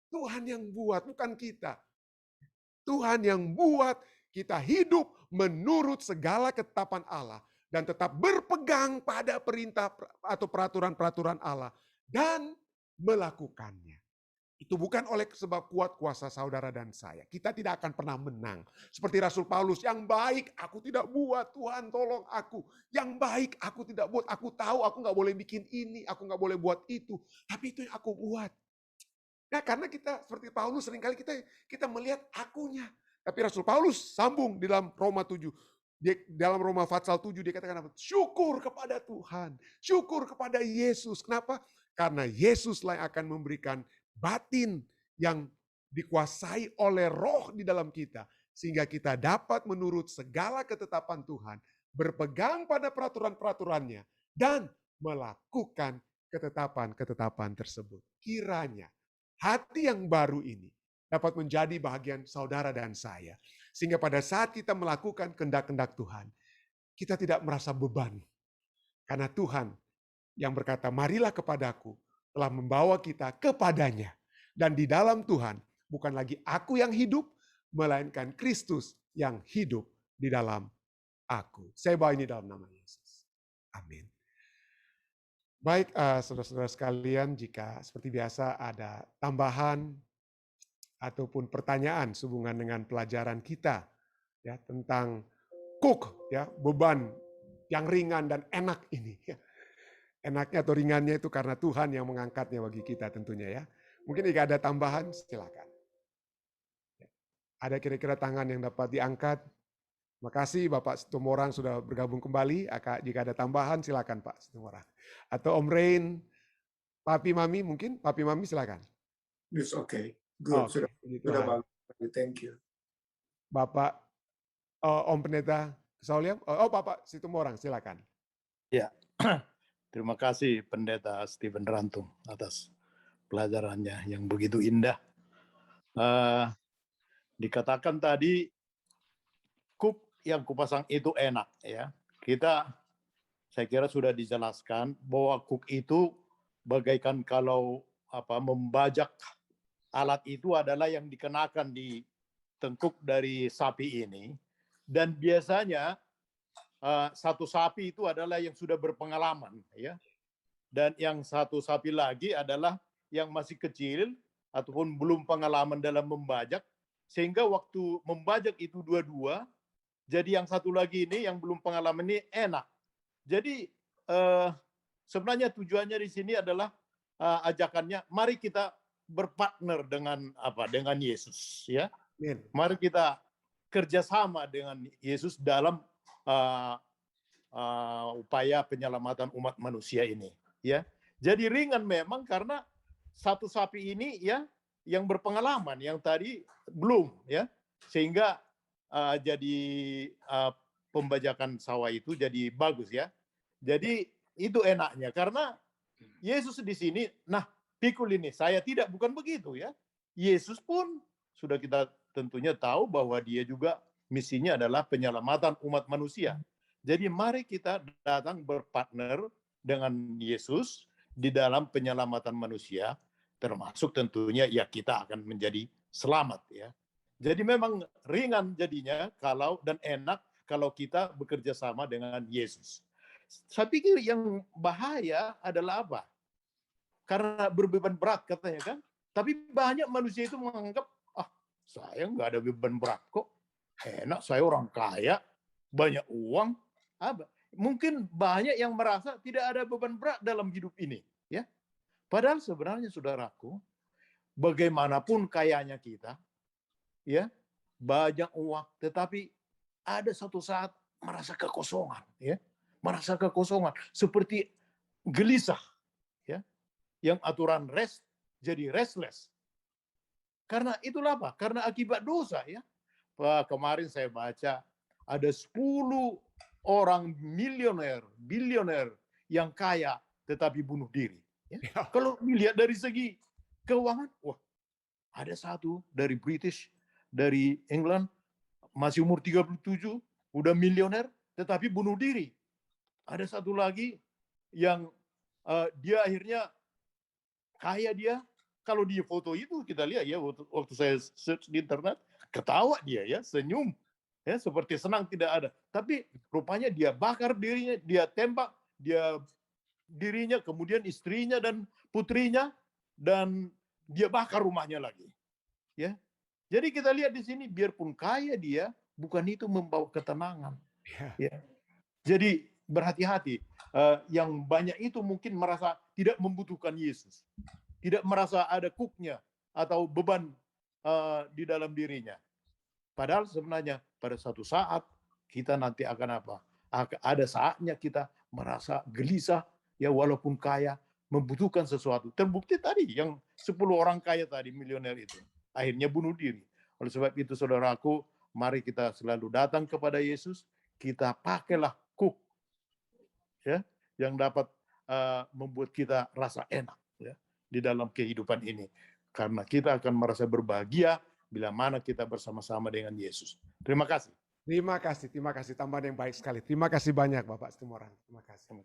Tuhan yang buat, bukan kita. Tuhan yang buat kita hidup menurut segala ketetapan Allah. Dan tetap berpegang pada perintah atau peraturan-peraturan Allah. Dan melakukannya. Itu bukan oleh sebab kuat kuasa saudara dan saya. Kita tidak akan pernah menang. Seperti Rasul Paulus, yang baik aku tidak buat, Tuhan tolong aku. Yang baik aku tidak buat, aku tahu aku gak boleh bikin ini, aku gak boleh buat itu. Tapi itu yang aku buat. Nah karena kita seperti Paulus seringkali kita melihat akunya. Tapi Rasul Paulus sambung di dalam Roma 7. Dalam Roma Fatsal 7 dia katakan apa? Syukur kepada Tuhan. Syukur kepada Yesus. Kenapa? Karena Yesuslah yang akan memberikan batin yang dikuasai oleh roh di dalam kita. Sehingga kita dapat menurut segala ketetapan Tuhan. Berpegang pada peraturan-peraturannya. Dan melakukan ketetapan-ketetapan tersebut. Kiranya hati yang baru ini dapat menjadi bagian saudara dan saya. Sehingga pada saat kita melakukan kehendak-kehendak Tuhan, kita tidak merasa beban. Karena Tuhan yang berkata, marilah kepadaku, telah membawa kita kepadanya. Dan di dalam Tuhan, bukan lagi aku yang hidup, melainkan Kristus yang hidup di dalam aku. Saya bawa ini dalam nama Yesus. Amin. Baik, saudara-saudara sekalian, jika seperti biasa ada tambahan ataupun pertanyaan sehubungan dengan pelajaran kita ya tentang ya beban yang ringan dan enak ini. Enaknya atau ringannya itu karena Tuhan yang mengangkatnya bagi kita tentunya ya. Mungkin jika ada tambahan, silakan. Ada kira-kira tangan yang dapat diangkat? Terima kasih Bapak Situmorang sudah bergabung kembali. Jika ada tambahan, silakan Pak Situmorang. Atau Om Rain, Papi Mami mungkin? Papi Mami silakan. It's okay. Good. Oke, Sudah bagus. Thank you. Bapak Om Pendeta Sauliam. Oh Bapak Situmorang silakan. Ya. Terima kasih Pendeta Stephen Rantung atas pelajarannya yang begitu indah. Dikatakan tadi kuk yang kupasang itu enak ya. Saya kira sudah dijelaskan bahwa kuk itu bagaikan kalau membajak alat itu adalah yang dikenakan di tengkuk dari sapi ini, dan biasanya satu sapi itu adalah yang sudah berpengalaman ya, dan yang satu sapi lagi adalah yang masih kecil ataupun belum pengalaman dalam membajak, sehingga waktu membajak itu dua-dua, jadi yang satu lagi ini yang belum pengalaman ini enak. Jadi sebenarnya tujuannya di sini adalah ajakannya, mari kita berpartner dengan Yesus ya. Mari kita kerjasama dengan Yesus dalam upaya penyelamatan umat manusia ini ya. Jadi ringan memang karena satu sapi ini ya yang berpengalaman, yang tadi belum ya, sehingga jadi pembajakan sawah itu jadi bagus ya. Jadi itu enaknya karena Yesus di sini. Nah, pikul ini bukan begitu ya. Yesus pun sudah kita tentunya tahu bahwa dia juga misinya adalah penyelamatan umat manusia. Jadi mari kita datang berpartner dengan Yesus di dalam penyelamatan manusia, termasuk tentunya ya kita akan menjadi selamat ya. Jadi memang ringan jadinya dan enak kalau kita bekerja sama dengan Yesus. Saya pikir yang bahaya adalah apa? Karena berbeban berat katanya kan. Tapi banyak manusia itu menganggap, saya nggak ada beban berat kok. Enak, saya orang kaya, banyak uang. Mungkin banyak yang merasa tidak ada beban berat dalam hidup ini. Ya, padahal sebenarnya saudaraku, bagaimanapun kayanya kita, ya banyak uang, tetapi ada satu saat merasa kekosongan. Ya, merasa kekosongan, seperti gelisah. Ya, yang aturan rest jadi restless. Karena itulah apa? Karena akibat dosa ya. Kemarin saya baca ada 10 orang bilioner yang kaya tetapi bunuh diri. Ya. Kalau dilihat dari segi keuangan, wah ada satu dari British, dari England, masih umur 37, udah milioner tetapi bunuh diri. Ada satu lagi yang dia akhirnya kaya dia. Kalau di foto itu kita lihat ya, waktu saya search di internet, ketawa dia ya, senyum. Ya, seperti senang tidak ada. Tapi rupanya dia bakar dirinya, dia tembak, dia dirinya, kemudian istrinya dan putrinya, dan dia bakar rumahnya lagi. Ya. Jadi kita lihat di sini, biarpun kaya dia, bukan itu membawa ketenangan. Ya. Jadi berhati-hati. Yang banyak itu mungkin merasa tidak membutuhkan Yesus. Tidak merasa ada kuknya atau beban di dalam dirinya. Padahal sebenarnya pada suatu saat kita nanti akan apa? Ada saatnya kita merasa gelisah, ya walaupun kaya, membutuhkan sesuatu. Terbukti tadi yang 10 orang kaya tadi, milioner itu, akhirnya bunuh diri. Oleh sebab itu saudaraku, mari kita selalu datang kepada Yesus, kita pakailah kuk ya, yang dapat membuat kita rasa enak ya, di dalam kehidupan ini. Karena kita akan merasa berbahagia bila mana kita bersama-sama dengan Yesus. Terima kasih. Terima kasih. Tambahan yang baik sekali. Terima kasih banyak Bapak Stimorang. Terima kasih.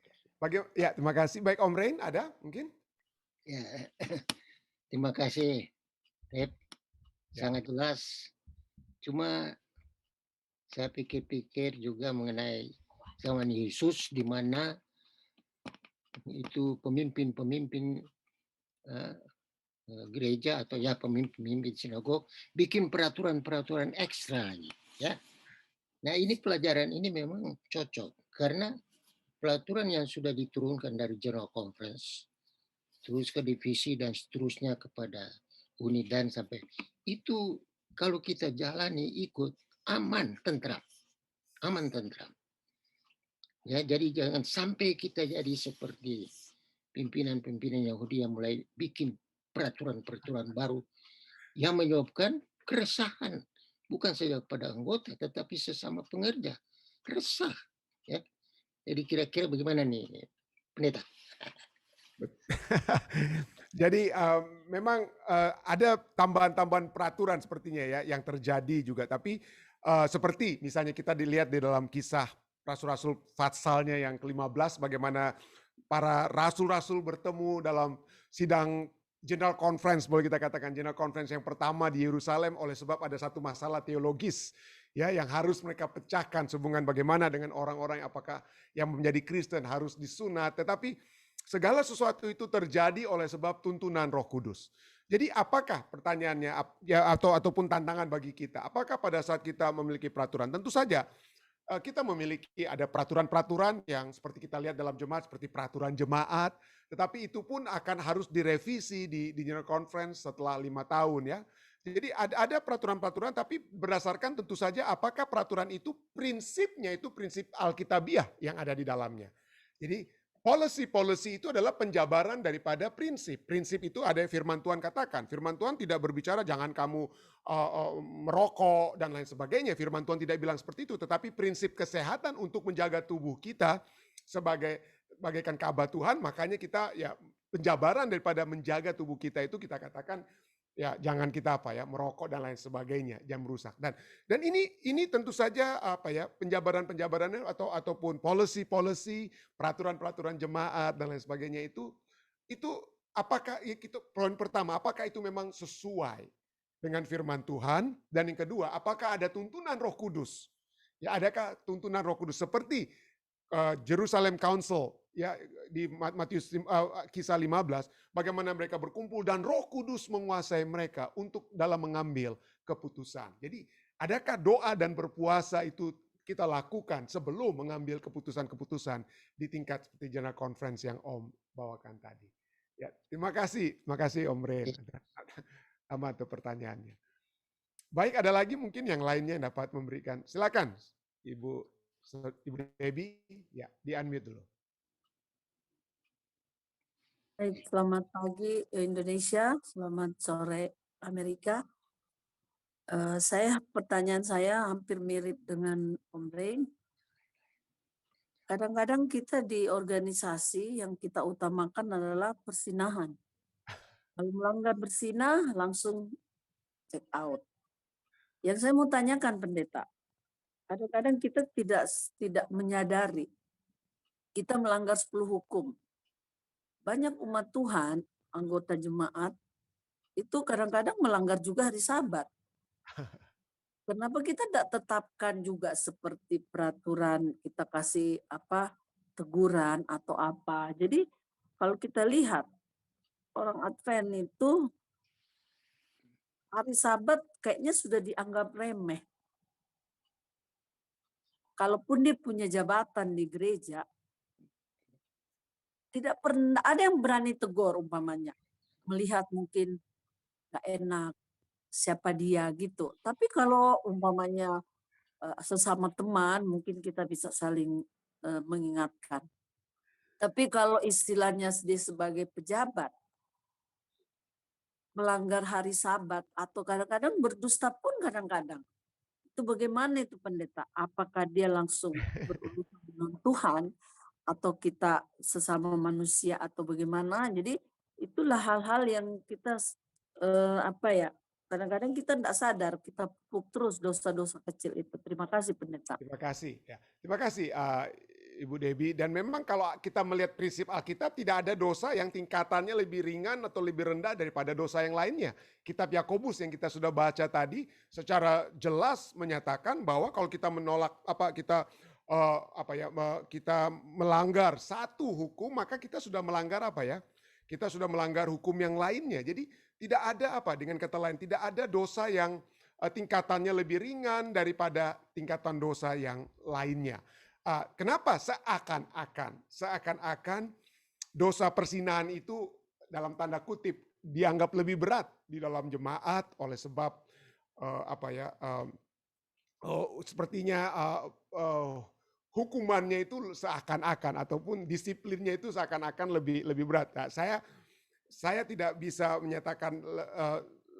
Terima kasih. Baik Om Rain, ada mungkin? Ya, terima kasih, Red. Ya. Sangat jelas. Cuma saya pikir-pikir juga mengenai zaman Yesus, di mana itu pemimpin-pemimpin gereja atau ya pemimpin sinagog bikin peraturan-peraturan ekstra lagi, ya. Nah, ini pelajaran ini memang cocok karena peraturan yang sudah diturunkan dari General Conference terus ke divisi dan seterusnya kepada unit dan sampai itu kalau kita jalani ikut aman tentram ya. Jadi jangan sampai kita jadi seperti pimpinan-pimpinan Yahudi yang mulai bikin peraturan-peraturan baru yang menyebabkan keresahan bukan saja pada anggota tetapi sesama pengerja resah, ya. Jadi kira-kira bagaimana nih pendeta? Jadi memang ada tambahan-tambahan peraturan sepertinya ya yang terjadi juga. Tapi seperti misalnya kita dilihat di dalam kisah rasul-rasul Fatsalnya yang ke-15 bagaimana para rasul-rasul bertemu dalam sidang General Conference, boleh kita katakan General Conference yang pertama di Yerusalem oleh sebab ada satu masalah teologis ya yang harus mereka pecahkan sehubungan bagaimana dengan orang-orang apakah yang menjadi Kristen harus disunat, tetapi segala sesuatu itu terjadi oleh sebab tuntunan Roh Kudus. Jadi apakah pertanyaannya ya ataupun tantangan bagi kita? Apakah pada saat kita memiliki peraturan? Tentu saja kita memiliki ada peraturan-peraturan yang seperti kita lihat dalam jemaat seperti peraturan jemaat, tetapi itu pun akan harus direvisi di General Conference setelah 5 tahun ya. Jadi ada peraturan-peraturan tapi berdasarkan tentu saja apakah peraturan itu prinsipnya itu prinsip Alkitabiah yang ada di dalamnya. Jadi policy itu adalah penjabaran daripada prinsip. Prinsip itu ada yang firman Tuhan katakan. Firman Tuhan tidak berbicara jangan kamu merokok dan lain sebagainya. Firman Tuhan tidak bilang seperti itu. Tetapi prinsip kesehatan untuk menjaga tubuh kita bagaikan Ka'bah Tuhan. Makanya kita ya penjabaran daripada menjaga tubuh kita itu kita katakan ya jangan kita merokok dan lain sebagainya, jangan merusak. Dan ini tentu saja penjabaran-penjabarannya ataupun policy, peraturan-peraturan jemaat dan lain sebagainya itu apakah itu poin pertama, apakah itu memang sesuai dengan firman Tuhan, dan yang kedua, apakah ada tuntunan Roh Kudus? Ya, adakah tuntunan Roh Kudus seperti Jerusalem Council ya di Matius kisah 15 bagaimana mereka berkumpul dan Roh Kudus menguasai mereka untuk dalam mengambil keputusan. Jadi adakah doa dan berpuasa itu kita lakukan sebelum mengambil keputusan-keputusan di tingkat seperti General Conference yang Om bawakan tadi. Ya, terima kasih Om Ren amat pertanyaannya. Baik, ada lagi mungkin yang lainnya yang dapat memberikan. Silakan Ibu Debbie, ya, di-unmute dulu. Baik, selamat pagi Indonesia, selamat sore Amerika. Pertanyaan saya hampir mirip dengan Om Rain. Kadang-kadang kita di organisasi yang kita utamakan adalah persinahan. Kalau melanggar bersinah langsung check out. Yang saya mau tanyakan pendeta, kadang-kadang kita tidak menyadari kita melanggar 10 hukum. Banyak umat Tuhan, anggota jemaat, itu kadang-kadang melanggar juga hari Sabat. Kenapa kita tidak tetapkan juga seperti peraturan, kita kasih teguran atau apa. Jadi kalau kita lihat, orang Advent itu hari Sabat kayaknya sudah dianggap remeh. Kalaupun dia punya jabatan di gereja, tidak pernah ada yang berani tegur umpamanya. Melihat mungkin nggak enak, siapa dia gitu. Tapi kalau umpamanya sesama teman, mungkin kita bisa saling mengingatkan. Tapi kalau istilahnya dia sebagai pejabat, melanggar hari Sabat atau kadang-kadang berdusta pun kadang-kadang. Itu bagaimana itu pendeta? Apakah dia langsung berurusan dengan Tuhan atau kita sesama manusia atau bagaimana? Jadi itulah hal-hal yang kita apa ya, kadang-kadang kita tidak sadar, kita pupuk terus dosa-dosa kecil itu. Terima kasih pendeta. Terima kasih. Ya. Terima kasih Ibu Debbie. Dan memang kalau kita melihat prinsip Alkitab, tidak ada dosa yang tingkatannya lebih ringan atau lebih rendah daripada dosa yang lainnya. Kitab Yakobus yang kita sudah baca tadi secara jelas menyatakan bahwa kalau kita menolak kita melanggar satu hukum, maka kita sudah melanggar apa ya? Kita sudah melanggar hukum yang lainnya. Jadi tidak ada dengan kata lain, tidak ada dosa yang tingkatannya lebih ringan daripada tingkatan dosa yang lainnya. Kenapa? Seakan-akan dosa persinahan itu dalam tanda kutip dianggap lebih berat di dalam jemaat oleh sebab sepertinya hukumannya itu seakan-akan ataupun disiplinnya itu seakan-akan lebih berat. Nah, saya tidak bisa menyatakan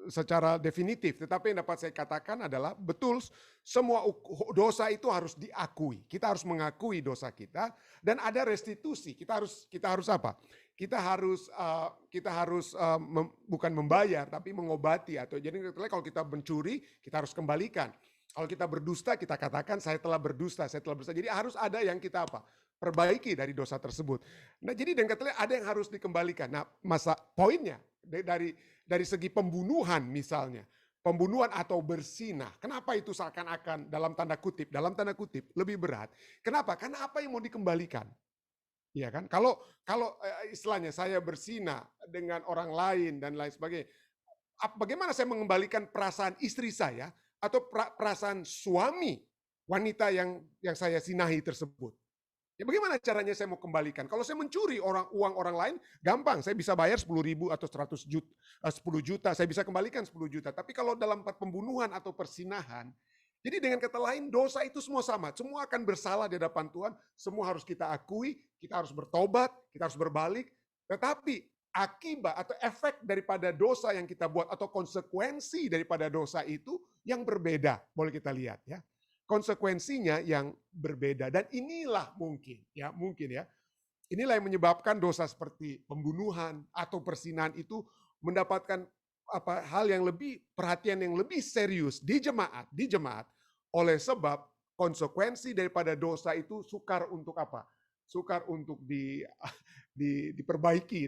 secara definitif, tetapi yang dapat saya katakan adalah betul semua dosa itu harus diakui. Kita harus mengakui dosa kita dan ada restitusi. Kita harus apa? Kita harus bukan membayar tapi mengobati, atau jadi kalau kita mencuri kita harus kembalikan. Kalau kita berdusta, kita katakan saya telah berdusta. Jadi harus ada yang kita perbaiki dari dosa tersebut. Nah, jadi dengan kata lain ada yang harus dikembalikan. Nah, poinnya dari segi pembunuhan misalnya, pembunuhan atau bersinah. Kenapa itu seakan-akan dalam tanda kutip lebih berat? Kenapa? Karena apa yang mau dikembalikan? Iya kan? Kalau istilahnya saya bersinah dengan orang lain dan lain sebagainya, bagaimana saya mengembalikan perasaan istri saya atau perasaan suami wanita yang saya sinahi tersebut? Ya bagaimana caranya saya mau kembalikan? Kalau saya mencuri uang orang lain, gampang. Saya bisa bayar 10.000 atau 10 juta. Saya bisa kembalikan 10 juta. Tapi kalau dalam pembunuhan atau persinahan, jadi dengan kata lain dosa itu semua sama. Semua akan bersalah di hadapan Tuhan. Semua harus kita akui. Kita harus bertobat. Kita harus berbalik. Tetapi akibat atau efek daripada dosa yang kita buat atau konsekuensi daripada dosa itu yang berbeda. Boleh kita lihat ya. Konsekuensinya yang berbeda, dan inilah mungkin ya inilah yang menyebabkan dosa seperti pembunuhan atau persinahan itu mendapatkan hal yang lebih perhatian yang lebih serius di jemaat oleh sebab konsekuensi daripada dosa itu sukar untuk diperbaiki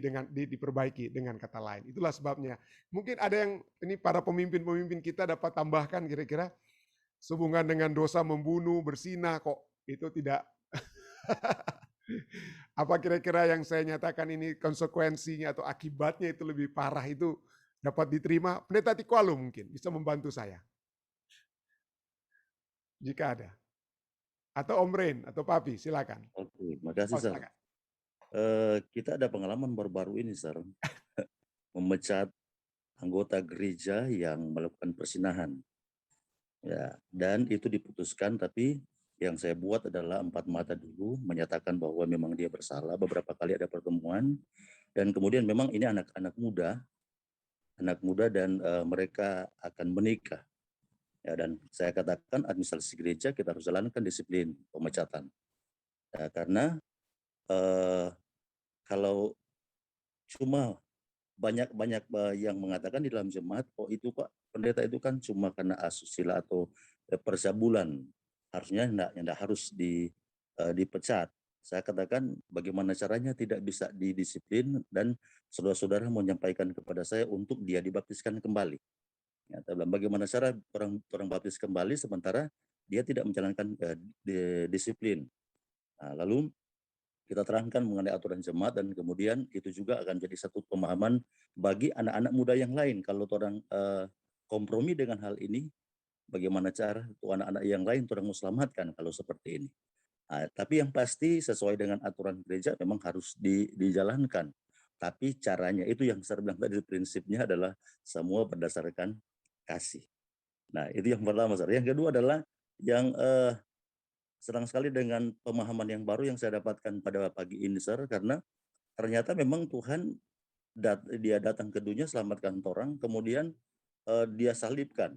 dengan kata lain. Itulah sebabnya mungkin ada yang ini para pemimpin kita dapat tambahkan kira-kira sehubungan dengan dosa membunuh, bersinah, kok itu tidak. Apa kira-kira yang saya nyatakan ini konsekuensinya atau akibatnya itu lebih parah itu dapat diterima? Pendeta Tikwalu mungkin bisa membantu saya. Jika ada. Atau Om Ren, atau Papi, silakan. Oke, makasih, Sir. Silakan. Kita ada pengalaman baru-baru ini, Sir. Memecat anggota gereja yang melakukan persinahan. Ya, dan itu diputuskan, tapi yang saya buat adalah 4 mata dulu, menyatakan bahwa memang dia bersalah. Beberapa kali ada pertemuan, dan kemudian memang ini anak-anak muda dan mereka akan menikah. Ya, dan saya katakan administrasi gereja kita harus jalankan disiplin pemecatan. Ya, karena kalau cuma banyak yang mengatakan di dalam jemaat, oh itu Pak pendeta itu kan cuma karena asusila atau persabulan, harusnya enggak harus dipecat. Saya katakan bagaimana caranya tidak bisa didisiplin, dan saudara-saudara menyampaikan kepada saya untuk dia dibaptiskan kembali. Ya, bagaimana cara orang baptis kembali sementara dia tidak menjalankan disiplin. Nah, lalu kita terangkan mengenai aturan jemaat, dan kemudian itu juga akan jadi satu pemahaman bagi anak-anak muda yang lain. Kalau orang kompromi dengan hal ini, bagaimana cara anak-anak yang lain orang mau selamatkan kalau seperti ini. Nah, tapi yang pasti sesuai dengan aturan gereja memang harus dijalankan. Tapi caranya itu yang saya bilang tadi, prinsipnya adalah semua berdasarkan kasih. Nah, itu yang pertama. Yang kedua adalah yang senang sekali dengan pemahaman yang baru yang saya dapatkan pada pagi ini, Sir, karena ternyata memang Tuhan dia datang ke dunia selamatkan orang, kemudian dia salibkan,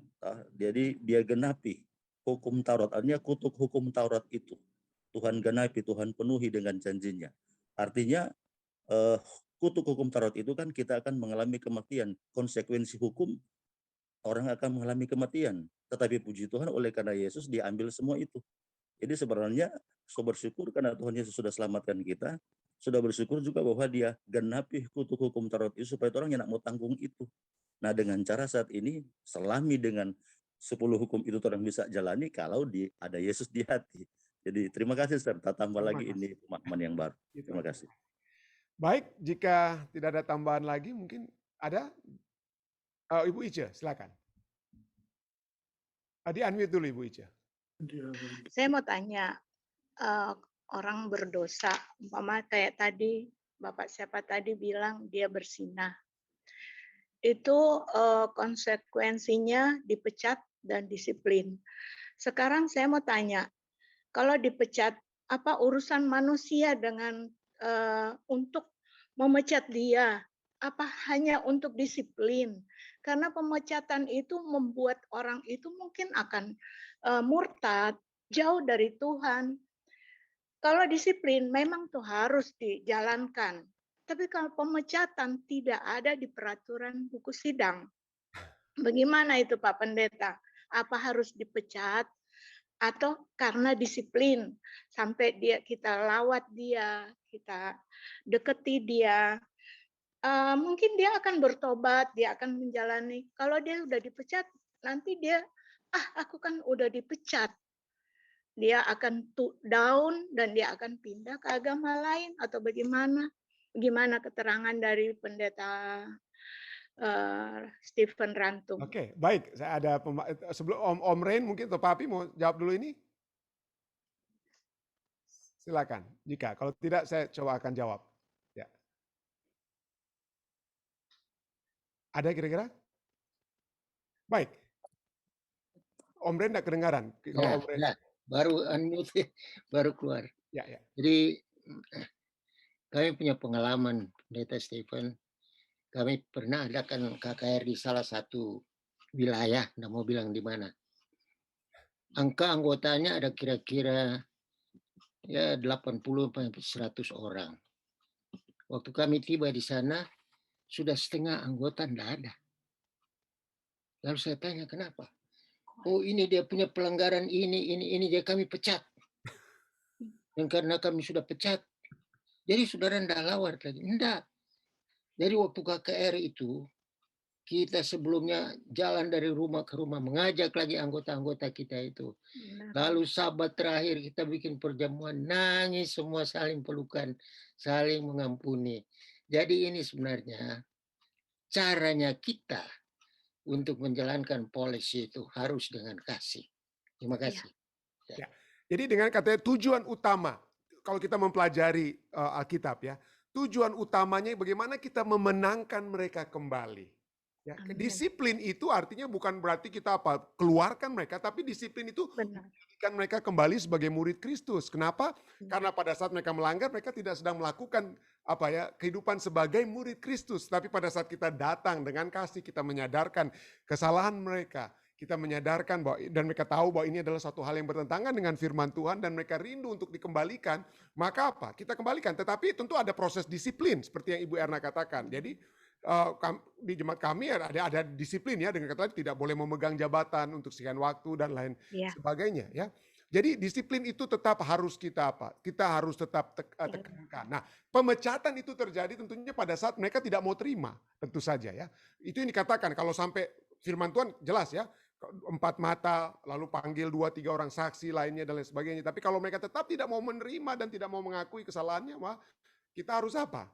jadi dia genapi hukum Taurat, artinya kutuk hukum Taurat itu Tuhan genapi, Tuhan penuhi dengan janjinya. Artinya kutuk hukum Taurat itu kan kita akan mengalami kematian. Konsekuensi hukum, orang akan mengalami kematian. Tetapi puji Tuhan oleh karena Yesus diambil semua itu. Jadi sebenarnya so bersyukur karena Tuhan Yesus sudah selamatkan kita, sudah bersyukur juga bahwa dia genapi kutuk hukum Taurat itu supaya orang yang nak mau tanggung itu. Nah dengan cara saat ini selami dengan 10 hukum itu orang bisa jalani kalau ada Yesus di hati. Jadi terima kasih serta tambah Terima lagi kasih. ini pemahaman yang baru. Gitu Terima aja. kasih. Baik, jika tidak ada tambahan lagi, mungkin ada Ibu Ica, silakan. Di unmute dulu Ibu Ica. Saya mau tanya, orang berdosa, umpama kayak tadi Bapak siapa tadi bilang dia bersinah. Itu konsekuensinya dipecat dan disiplin. Sekarang saya mau tanya, kalau dipecat, apa urusan manusia dengan untuk memecat dia? Apa hanya untuk disiplin? Karena pemecatan itu membuat orang itu mungkin akan murtad, jauh dari Tuhan. Kalau disiplin memang tuh harus dijalankan. Tapi kalau pemecatan tidak ada di peraturan buku sidang. Bagaimana itu Pak Pendeta? Apa harus dipecat atau karena disiplin sampai kita lawat dia, kita deketi dia, mungkin dia akan bertobat, dia akan menjalani. Kalau dia udah dipecat, nanti dia aku kan udah dipecat. Dia akan down dan dia akan pindah ke agama lain atau bagaimana? Gimana keterangan dari Pendeta Stephen Rantum? Oke, baik. Saya ada sebelum Om Rain mungkin atau Papi mau jawab dulu ini. Silakan. Jika kalau tidak saya coba akan jawab. Ya. Ada kira-kira? Baik. Om Rain tidak kedengaran. Kalau Om Rain. Ya, baru unmute, baru keluar. Ya, ya. Jadi kami punya pengalaman, Pendeta Stephen. Kami pernah adakan KKR di salah satu wilayah, nggak mau bilang di mana. Angka anggotanya ada kira-kira ya 80-100 orang. Waktu kami tiba di sana, sudah setengah anggota tidak ada. Lalu saya tanya kenapa? Oh ini dia punya pelanggaran ini dia kami pecat. Dan karena kami sudah pecat, jadi saudara tidak lawat lagi. Tidak. Jadi waktu KKR itu, kita sebelumnya jalan dari rumah ke rumah, mengajak lagi anggota-anggota kita itu. Lalu sabat terakhir kita bikin perjamuan, nangis semua saling pelukan, saling mengampuni. Jadi ini sebenarnya caranya kita untuk menjalankan polisi itu harus dengan kasih. Terima kasih. Ya. Jadi dengan katanya tujuan utama, kalau kita mempelajari Alkitab ya, tujuan utamanya bagaimana kita memenangkan mereka kembali. Ya, disiplin itu artinya bukan berarti kita keluarkan mereka, tapi disiplin itu menjadikan mereka kembali sebagai murid Kristus. Kenapa? Karena pada saat mereka melanggar, mereka tidak sedang melakukan kehidupan sebagai murid Kristus. Tapi pada saat kita datang dengan kasih, kita menyadarkan kesalahan mereka. Kita menyadarkan bahwa dan mereka tahu bahwa ini adalah satu hal yang bertentangan dengan firman Tuhan dan mereka rindu untuk dikembalikan, maka kita kembalikan. Tetapi tentu ada proses disiplin seperti yang Ibu Erna katakan. Jadi di jemaat kami ada disiplin ya, dengan kata tidak boleh memegang jabatan untuk sekian waktu dan lain sebagainya ya. Jadi disiplin itu tetap harus kita harus tetap tekankan. Nah, pemecatan itu terjadi tentunya pada saat mereka tidak mau terima, tentu saja ya. Itu yang dikatakan kalau sampai firman Tuhan jelas ya, 4 mata, lalu panggil 2-3 orang saksi lainnya dan lain sebagainya. Tapi kalau mereka tetap tidak mau menerima dan tidak mau mengakui kesalahannya, kita harus apa?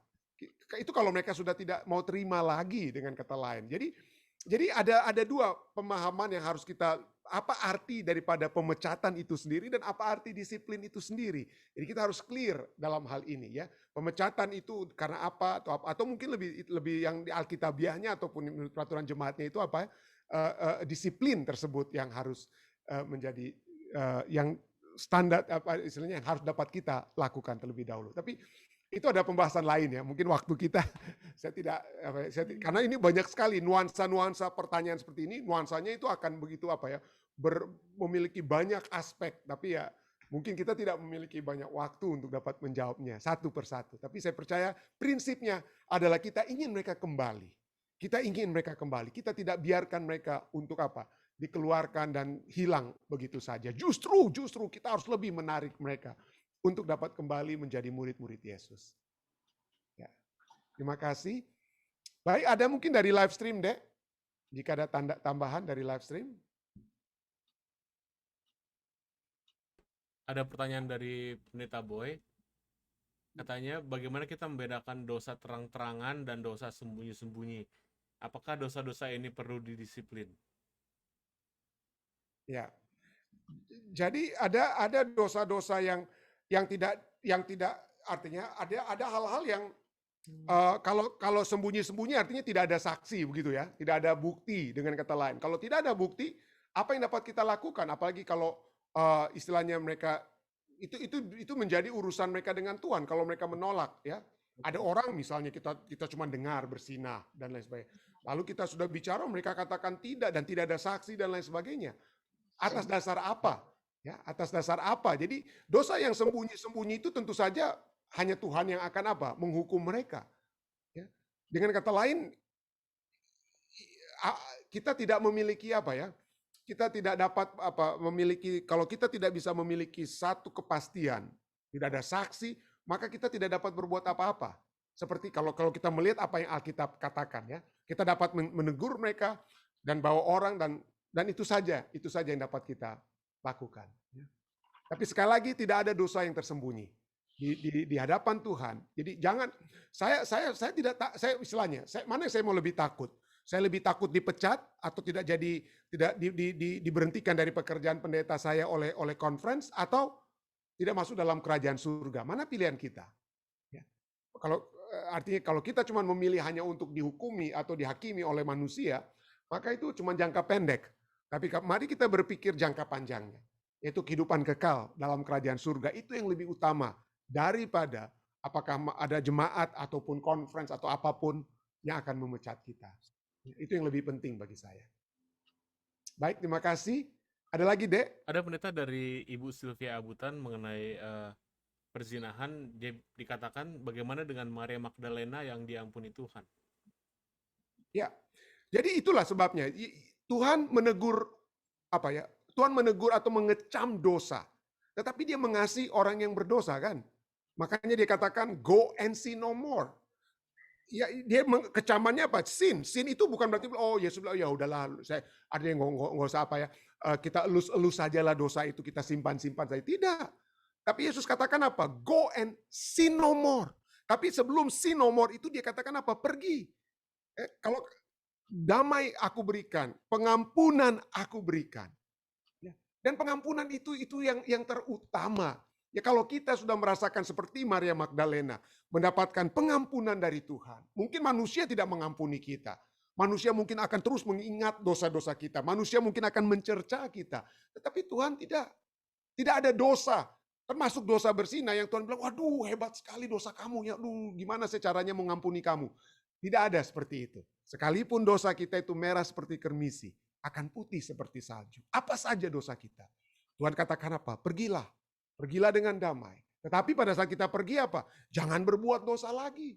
Itu kalau mereka sudah tidak mau terima lagi dengan kata lain. Jadi ada dua pemahaman yang harus kita, apa arti daripada pemecatan itu sendiri dan apa arti disiplin itu sendiri. Jadi kita harus clear dalam hal ini ya. Pemecatan itu karena apa atau mungkin lebih yang di Alkitabiahnya ataupun menurut peraturan jemaatnya itu disiplin tersebut yang harus menjadi yang standar istilahnya yang harus dapat kita lakukan terlebih dahulu. Tapi itu ada pembahasan lain ya. Mungkin waktu kita karena ini banyak sekali nuansa-nuansa pertanyaan seperti ini, nuansanya itu akan begitu memiliki banyak aspek. Tapi ya Mungkin kita tidak memiliki banyak waktu untuk dapat menjawabnya satu persatu. Tapi saya percaya prinsipnya adalah kita ingin mereka kembali. Kita ingin mereka kembali. Kita tidak biarkan mereka untuk apa? Dikeluarkan dan hilang begitu saja. Justru kita harus lebih menarik mereka untuk dapat kembali menjadi murid-murid Yesus. Ya. Terima kasih. Baik, ada mungkin dari live stream, Dek? Jika ada tanda tambahan dari live stream. Ada pertanyaan dari Pendeta Boy. Katanya, bagaimana kita membedakan dosa terang-terangan dan dosa sembunyi-sembunyi? Apakah dosa-dosa ini perlu didisiplin? Ya. Jadi ada dosa-dosa yang tidak artinya ada hal-hal yang kalau sembunyi-sembunyi artinya tidak ada saksi begitu ya, tidak ada bukti dengan kata lain. Kalau tidak ada bukti, apa yang dapat kita lakukan? Apalagi kalau istilahnya mereka itu menjadi urusan mereka dengan Tuhan. Kalau mereka menolak ya, ada orang misalnya kita cuma dengar bersinah dan lain sebagainya. Lalu kita sudah bicara, mereka katakan tidak dan tidak ada saksi dan lain sebagainya. Atas dasar apa? Ya, atas dasar apa? Jadi dosa yang sembunyi-sembunyi itu tentu saja hanya Tuhan yang akan apa? Menghukum mereka. Ya. Dengan kata lain, kita tidak memiliki apa ya? Kita tidak dapat memiliki, kalau kita tidak bisa memiliki satu kepastian, tidak ada saksi, maka kita tidak dapat berbuat apa-apa. Seperti kalau kita melihat apa yang Alkitab katakan ya, kita dapat menegur mereka dan bawa orang dan itu saja yang dapat kita lakukan. Ya. Tapi sekali lagi tidak ada dosa yang tersembunyi di hadapan Tuhan. Jadi jangan saya istilahnya, mana saya mau lebih takut? Saya lebih takut dipecat atau tidak diberhentikan dari pekerjaan pendeta saya oleh conference atau tidak masuk dalam kerajaan surga. Mana pilihan kita? Ya. Artinya kalau kita cuma memilih hanya untuk dihukumi atau dihakimi oleh manusia, maka itu cuma jangka pendek. Tapi mari kita berpikir jangka panjangnya, yaitu kehidupan kekal dalam kerajaan surga. Itu yang lebih utama daripada apakah ada jemaat ataupun conference atau apapun yang akan memecat kita. Itu yang lebih penting bagi saya. Baik, terima kasih. Ada lagi, Dek? Ada pendeta dari Ibu Sylvia Abutan mengenai perzinahan. Dia dikatakan bagaimana dengan Maria Magdalena yang diampuni Tuhan? Ya, jadi itulah sebabnya Tuhan menegur Tuhan menegur atau mengecam dosa. Tetapi dia mengasihi orang yang berdosa kan? Makanya dia katakan go and sin no more. Ya, dia kecamannya apa? Sin itu bukan berarti Yesus bilang ya udahlah, ada yang nggak usah kita elus sajalah dosa itu, kita simpan saja. Tidak. Tapi Yesus katakan apa? Go and sin no more. Tapi sebelum sin no more itu dia katakan apa? Pergi. Kalau damai aku berikan, pengampunan aku berikan. Dan pengampunan itu yang terutama. Ya kalau kita sudah merasakan seperti Maria Magdalena, mendapatkan pengampunan dari Tuhan. Mungkin manusia tidak mengampuni kita. Manusia mungkin akan terus mengingat dosa-dosa kita. Manusia mungkin akan mencerca kita. Tetapi Tuhan tidak ada dosa. Termasuk dosa berzina yang Tuhan bilang, waduh hebat sekali dosa kamu. Ya, aduh gimana sih caranya mengampuni kamu. Tidak ada seperti itu. Sekalipun dosa kita itu merah seperti kermisi, akan putih seperti salju. Apa saja dosa kita. Tuhan katakan apa? Pergilah dengan damai. Tetapi pada saat kita pergi apa? Jangan berbuat dosa lagi.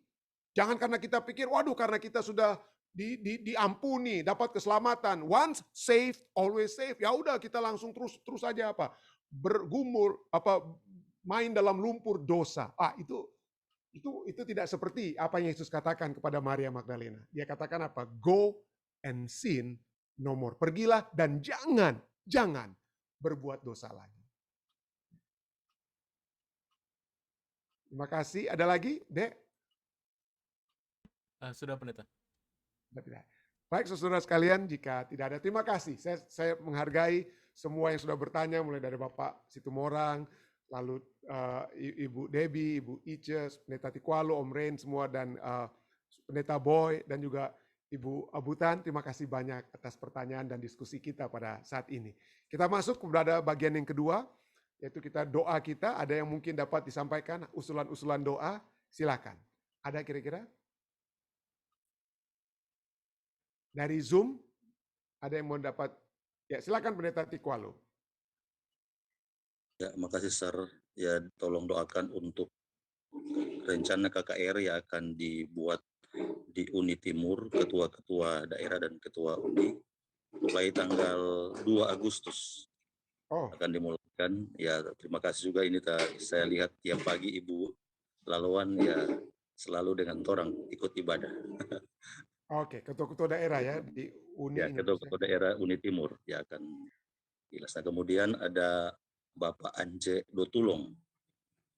Jangan karena kita pikir, waduh karena kita sudah diampuni, dapat keselamatan. Once saved, always saved. Ya udah kita langsung terus saja bergumul, main dalam lumpur dosa. Itu tidak seperti apa yang Yesus katakan kepada Maria Magdalena. Dia katakan apa? Go and sin no more. Pergilah dan jangan berbuat dosa lagi. Terima kasih. Ada lagi, Dek? Sudah, pendeta. Baik, saudara sekalian, jika tidak ada, terima kasih. Saya menghargai semua yang sudah bertanya, mulai dari Bapak Situmorang, lalu Ibu Debbie, Ibu Ice, Pendeta Tikwalo, Om Ren, semua, dan Pendeta Boy, dan juga Ibu Abutan. Terima kasih banyak atas pertanyaan dan diskusi kita pada saat ini. Kita masuk kepada bagian yang kedua, yaitu kita doa kita. Ada yang mungkin dapat disampaikan usulan-usulan doa, silakan. Ada kira-kira? Dari Zoom, ada yang mau dapat? Ya, silakan Pendeta Tikwalo. Ya, makasih Sir. Ya, tolong doakan untuk rencana KKR yang akan dibuat di Uni Timur, ketua-ketua daerah dan ketua Uni, mulai tanggal 2 Agustus Oh, akan dimulaikan. Ya, terima kasih juga ini saya lihat tiap pagi Ibu Lalawan ya selalu dengan orang ikut ibadah. oke. Ketua-ketua daerah ya di Uni Ya, Indonesia. ketua-ketua daerah Uni Timur ya akan jelas. Nah, kemudian ada Bapak Ance Dotulong.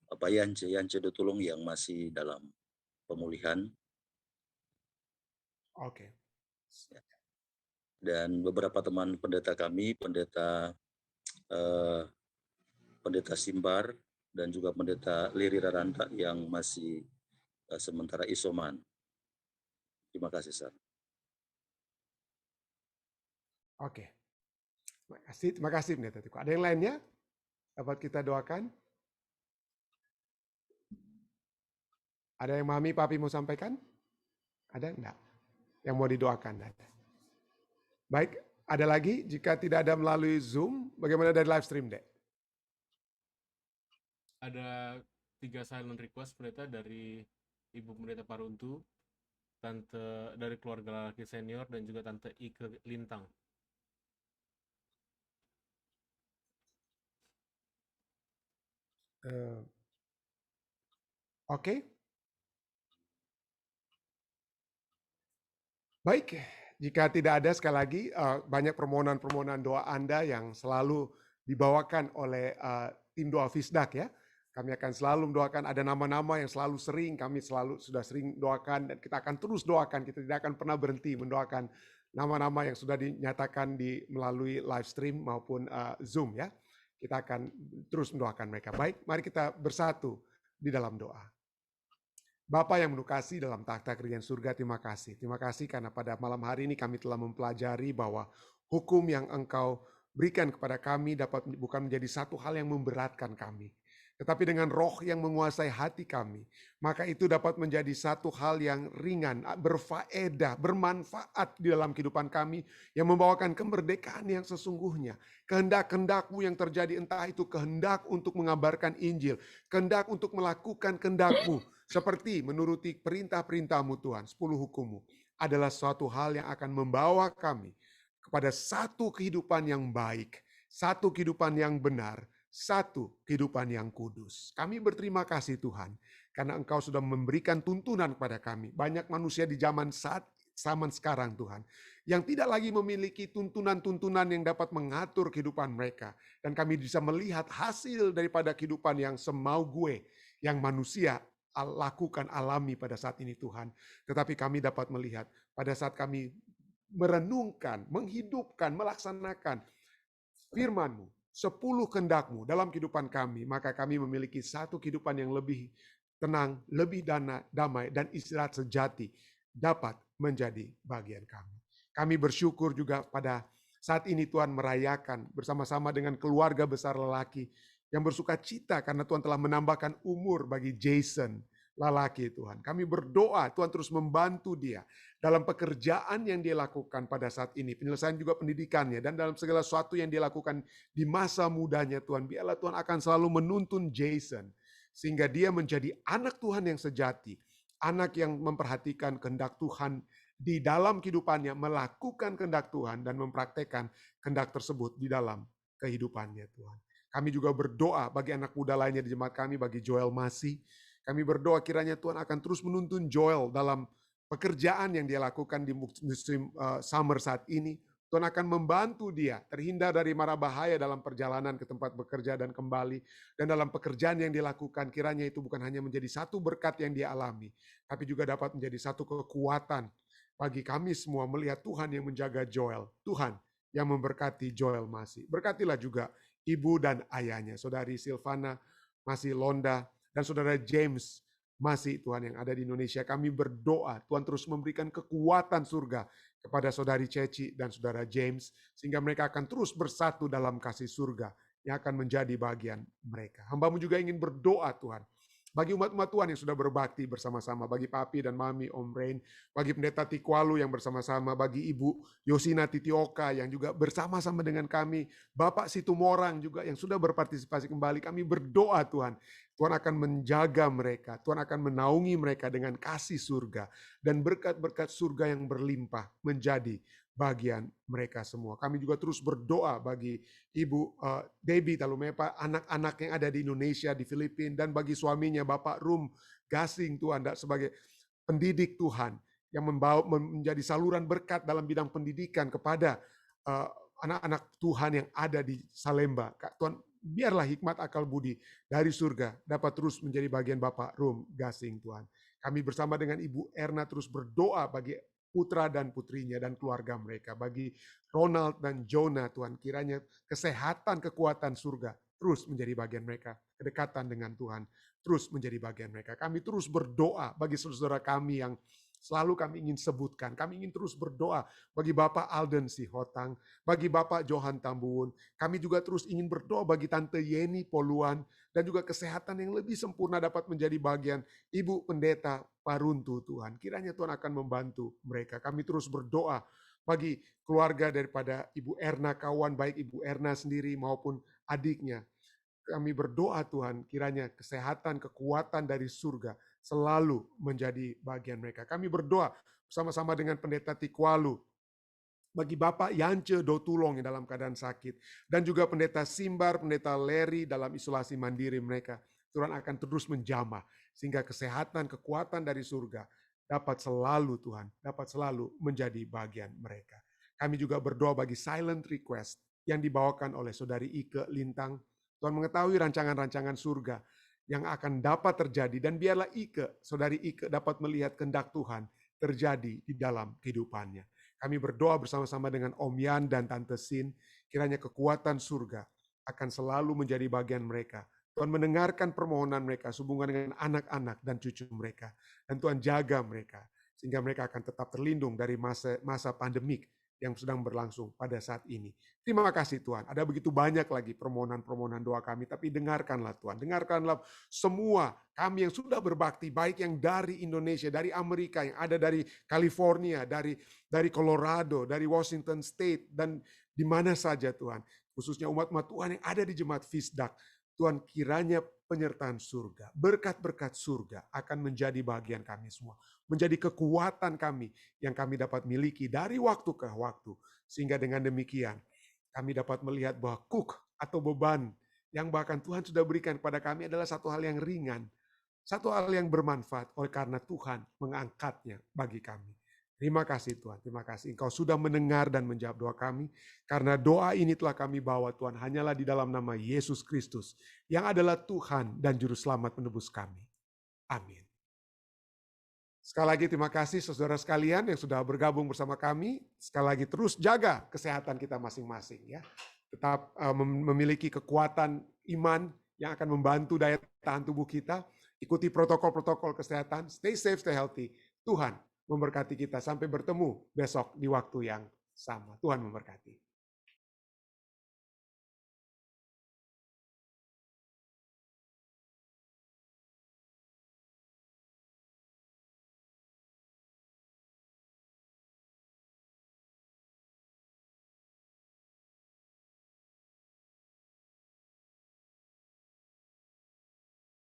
Bapak Yance Dotulong yang masih dalam pemulihan. Oke. Dan beberapa teman pendeta kami, pendeta Simbar dan juga pendeta Liri Raranta yang masih sementara isoman. Terima kasih, Sir. Oke. Terima kasih Pendeta Tiko. Ada yang lainnya dapat kita doakan? Ada yang Mami, Papi mau sampaikan? Ada enggak? Yang mau didoakan? Ada. Baik, ada lagi? Jika tidak ada melalui Zoom, bagaimana dari live stream, Dek? Ada 3 silent request pendeta dari Ibu Pendeta Paruntu, Tante dari keluarga laki senior, dan juga Tante Ike Lintang. Oke. Baik, jika tidak ada sekali lagi banyak permohonan-permohonan doa Anda yang selalu dibawakan oleh tim doa Fisdak ya. Kami akan selalu mendoakan, ada nama-nama yang selalu sering, kami sudah sering doakan dan kita akan terus doakan, kita tidak akan pernah berhenti mendoakan nama-nama yang sudah dinyatakan melalui live stream maupun Zoom ya. Kita akan terus mendoakan mereka. Baik, mari kita bersatu di dalam doa. Bapa yang menukasi dalam takhta kerajaan surga, terima kasih. Terima kasih karena pada malam hari ini kami telah mempelajari bahwa hukum yang Engkau berikan kepada kami dapat bukan menjadi satu hal yang memberatkan kami, tetapi dengan roh yang menguasai hati kami, maka itu dapat menjadi satu hal yang ringan, berfaedah, bermanfaat di dalam kehidupan kami, yang membawakan kemerdekaan yang sesungguhnya. Kehendak-kehendak-Mu yang terjadi, entah itu kehendak untuk mengabarkan Injil, kehendak untuk melakukan kehendak-Mu, seperti menuruti perintah-perintah-Mu Tuhan, 10 hukum-Mu, adalah suatu hal yang akan membawa kami kepada satu kehidupan yang baik, satu kehidupan yang benar, satu kehidupan yang kudus. Kami berterima kasih Tuhan, karena Engkau sudah memberikan tuntunan kepada kami. Banyak manusia di zaman sekarang Tuhan, yang tidak lagi memiliki tuntunan-tuntunan yang dapat mengatur kehidupan mereka. Dan kami bisa melihat hasil daripada kehidupan yang semau gue, yang manusia lakukan, alami pada saat ini Tuhan. Tetapi kami dapat melihat pada saat kami merenungkan, menghidupkan, melaksanakan firman-Mu, 10 kehendak-Mu dalam kehidupan kami, maka kami memiliki satu kehidupan yang lebih tenang, lebih damai, dan istirahat sejati dapat menjadi bagian kami. Kami bersyukur juga pada saat ini Tuhan merayakan bersama-sama dengan keluarga besar lelaki yang bersuka cita karena Tuhan telah menambahkan umur bagi Jason lelaki Tuhan. Kami berdoa Tuhan terus membantu dia dalam pekerjaan yang dia lakukan pada saat ini, penyelesaian juga pendidikannya, dan dalam segala sesuatu yang dia lakukan di masa mudanya Tuhan. Biarlah Tuhan akan selalu menuntun Jason sehingga dia menjadi anak Tuhan yang sejati, anak yang memperhatikan kehendak Tuhan di dalam kehidupannya, melakukan kehendak Tuhan dan mempraktekkan kehendak tersebut di dalam kehidupannya Tuhan. Kami juga berdoa bagi anak muda lainnya di jemaat kami, bagi Joel Masih. Kami berdoa kiranya Tuhan akan terus menuntun Joel dalam pekerjaan yang dia lakukan di musim summer saat ini. Tuhan akan membantu dia terhindar dari mara bahaya dalam perjalanan ke tempat bekerja dan kembali. Dan dalam pekerjaan yang dia lakukan, kiranya itu bukan hanya menjadi satu berkat yang dia alami, tapi juga dapat menjadi satu kekuatan bagi kami semua melihat Tuhan yang menjaga Joel. Tuhan yang memberkati Joel Masih. Berkatilah juga ibu dan ayahnya, saudari Silvana Masih Londa, dan saudara James Masih Tuhan yang ada di Indonesia. Kami berdoa Tuhan terus memberikan kekuatan surga kepada saudari Ceci dan saudara James, sehingga mereka akan terus bersatu dalam kasih surga yang akan menjadi bagian mereka. Hamba-Mu juga ingin berdoa Tuhan Bagi umat-umat Tuhan yang sudah berbakti bersama-sama, bagi Papi dan Mami, Om Rain, bagi Pendeta Tikwalu yang bersama-sama, bagi Ibu Yosina Titioka yang juga bersama-sama dengan kami, Bapak Situmorang juga yang sudah berpartisipasi kembali, kami berdoa Tuhan, Tuhan akan menjaga mereka, Tuhan akan menaungi mereka dengan kasih surga, dan berkat-berkat surga yang berlimpah menjadi bagian mereka semua. Kami juga terus berdoa bagi Ibu Debbie Talumepa, anak-anak yang ada di Indonesia, di Filipina, dan bagi suaminya Bapak Rum Gasing Tuhan, sebagai pendidik Tuhan yang menjadi saluran berkat dalam bidang pendidikan kepada anak-anak Tuhan yang ada di Salemba. Tuhan, biarlah hikmat akal budi dari surga dapat terus menjadi bagian Bapak Rum Gasing Tuhan. Kami bersama dengan Ibu Erna terus berdoa bagi putra dan putrinya dan keluarga mereka. Bagi Ronald dan Jonah Tuhan, kiranya kesehatan, kekuatan surga terus menjadi bagian mereka. Kedekatan dengan Tuhan terus menjadi bagian mereka. Kami terus berdoa bagi saudara kami yang selalu kami ingin sebutkan. Kami ingin terus berdoa bagi Bapak Alden Sihotang, bagi Bapak Johan Tambuun. Kami juga terus ingin berdoa bagi Tante Yeni Poluan, dan juga kesehatan yang lebih sempurna dapat menjadi bagian Ibu Pendeta Paruntu Tuhan. Kiranya Tuhan akan membantu mereka. Kami terus berdoa bagi keluarga daripada Ibu Erna Kawan, baik Ibu Erna sendiri maupun adiknya. Kami berdoa Tuhan, kiranya kesehatan, kekuatan dari surga selalu menjadi bagian mereka. Kami berdoa bersama-sama dengan Pendeta Tikwalu, bagi Bapak Yance Dotulong yang dalam keadaan sakit, dan juga Pendeta Simbar, Pendeta Leri dalam isolasi mandiri mereka. Tuhan akan terus menjamah, sehingga kesehatan, kekuatan dari surga dapat selalu Tuhan, dapat selalu menjadi bagian mereka. Kami juga berdoa bagi silent request yang dibawakan oleh Saudari Ike Lintang. Tuhan mengetahui rancangan-rancangan surga yang akan dapat terjadi, dan biarlah Saudari Ike dapat melihat kehendak Tuhan terjadi di dalam kehidupannya. Kami berdoa bersama-sama dengan Om Yan dan Tante Sin, kiranya kekuatan surga akan selalu menjadi bagian mereka. Tuhan mendengarkan permohonan mereka sehubungan dengan anak-anak dan cucu mereka, dan Tuhan jaga mereka sehingga mereka akan tetap terlindung dari masa pandemik yang sedang berlangsung pada saat ini. Terima kasih Tuhan. Ada begitu banyak lagi permohonan-permohonan doa kami, tapi dengarkanlah Tuhan. Dengarkanlah semua kami yang sudah berbakti, baik yang dari Indonesia, dari Amerika, yang ada dari California, dari Colorado, dari Washington State, dan di mana saja Tuhan. Khususnya umat-umat Tuhan yang ada di Jemaat Fisdak. Tuhan, kiranya penyertaan surga, berkat-berkat surga akan menjadi bagian kami semua. Menjadi kekuatan kami yang kami dapat miliki dari waktu ke waktu. Sehingga dengan demikian kami dapat melihat bahwa atau beban yang bahkan Tuhan sudah berikan kepada kami adalah satu hal yang ringan. Satu hal yang bermanfaat oleh karena Tuhan mengangkatnya bagi kami. Terima kasih Tuhan, terima kasih. Engkau sudah mendengar dan menjawab doa kami. Karena doa ini telah kami bawa Tuhan hanyalah di dalam nama Yesus Kristus, yang adalah Tuhan dan Juru Selamat menebus kami. Amin. Sekali lagi terima kasih saudara sekalian yang sudah bergabung bersama kami. Sekali lagi terus jaga kesehatan kita masing-masing ya. Tetap memiliki kekuatan iman yang akan membantu daya tahan tubuh kita. Ikuti protokol-protokol kesehatan. Stay safe, stay healthy. Tuhan memberkati kita sampai bertemu besok di waktu yang sama. Tuhan memberkati.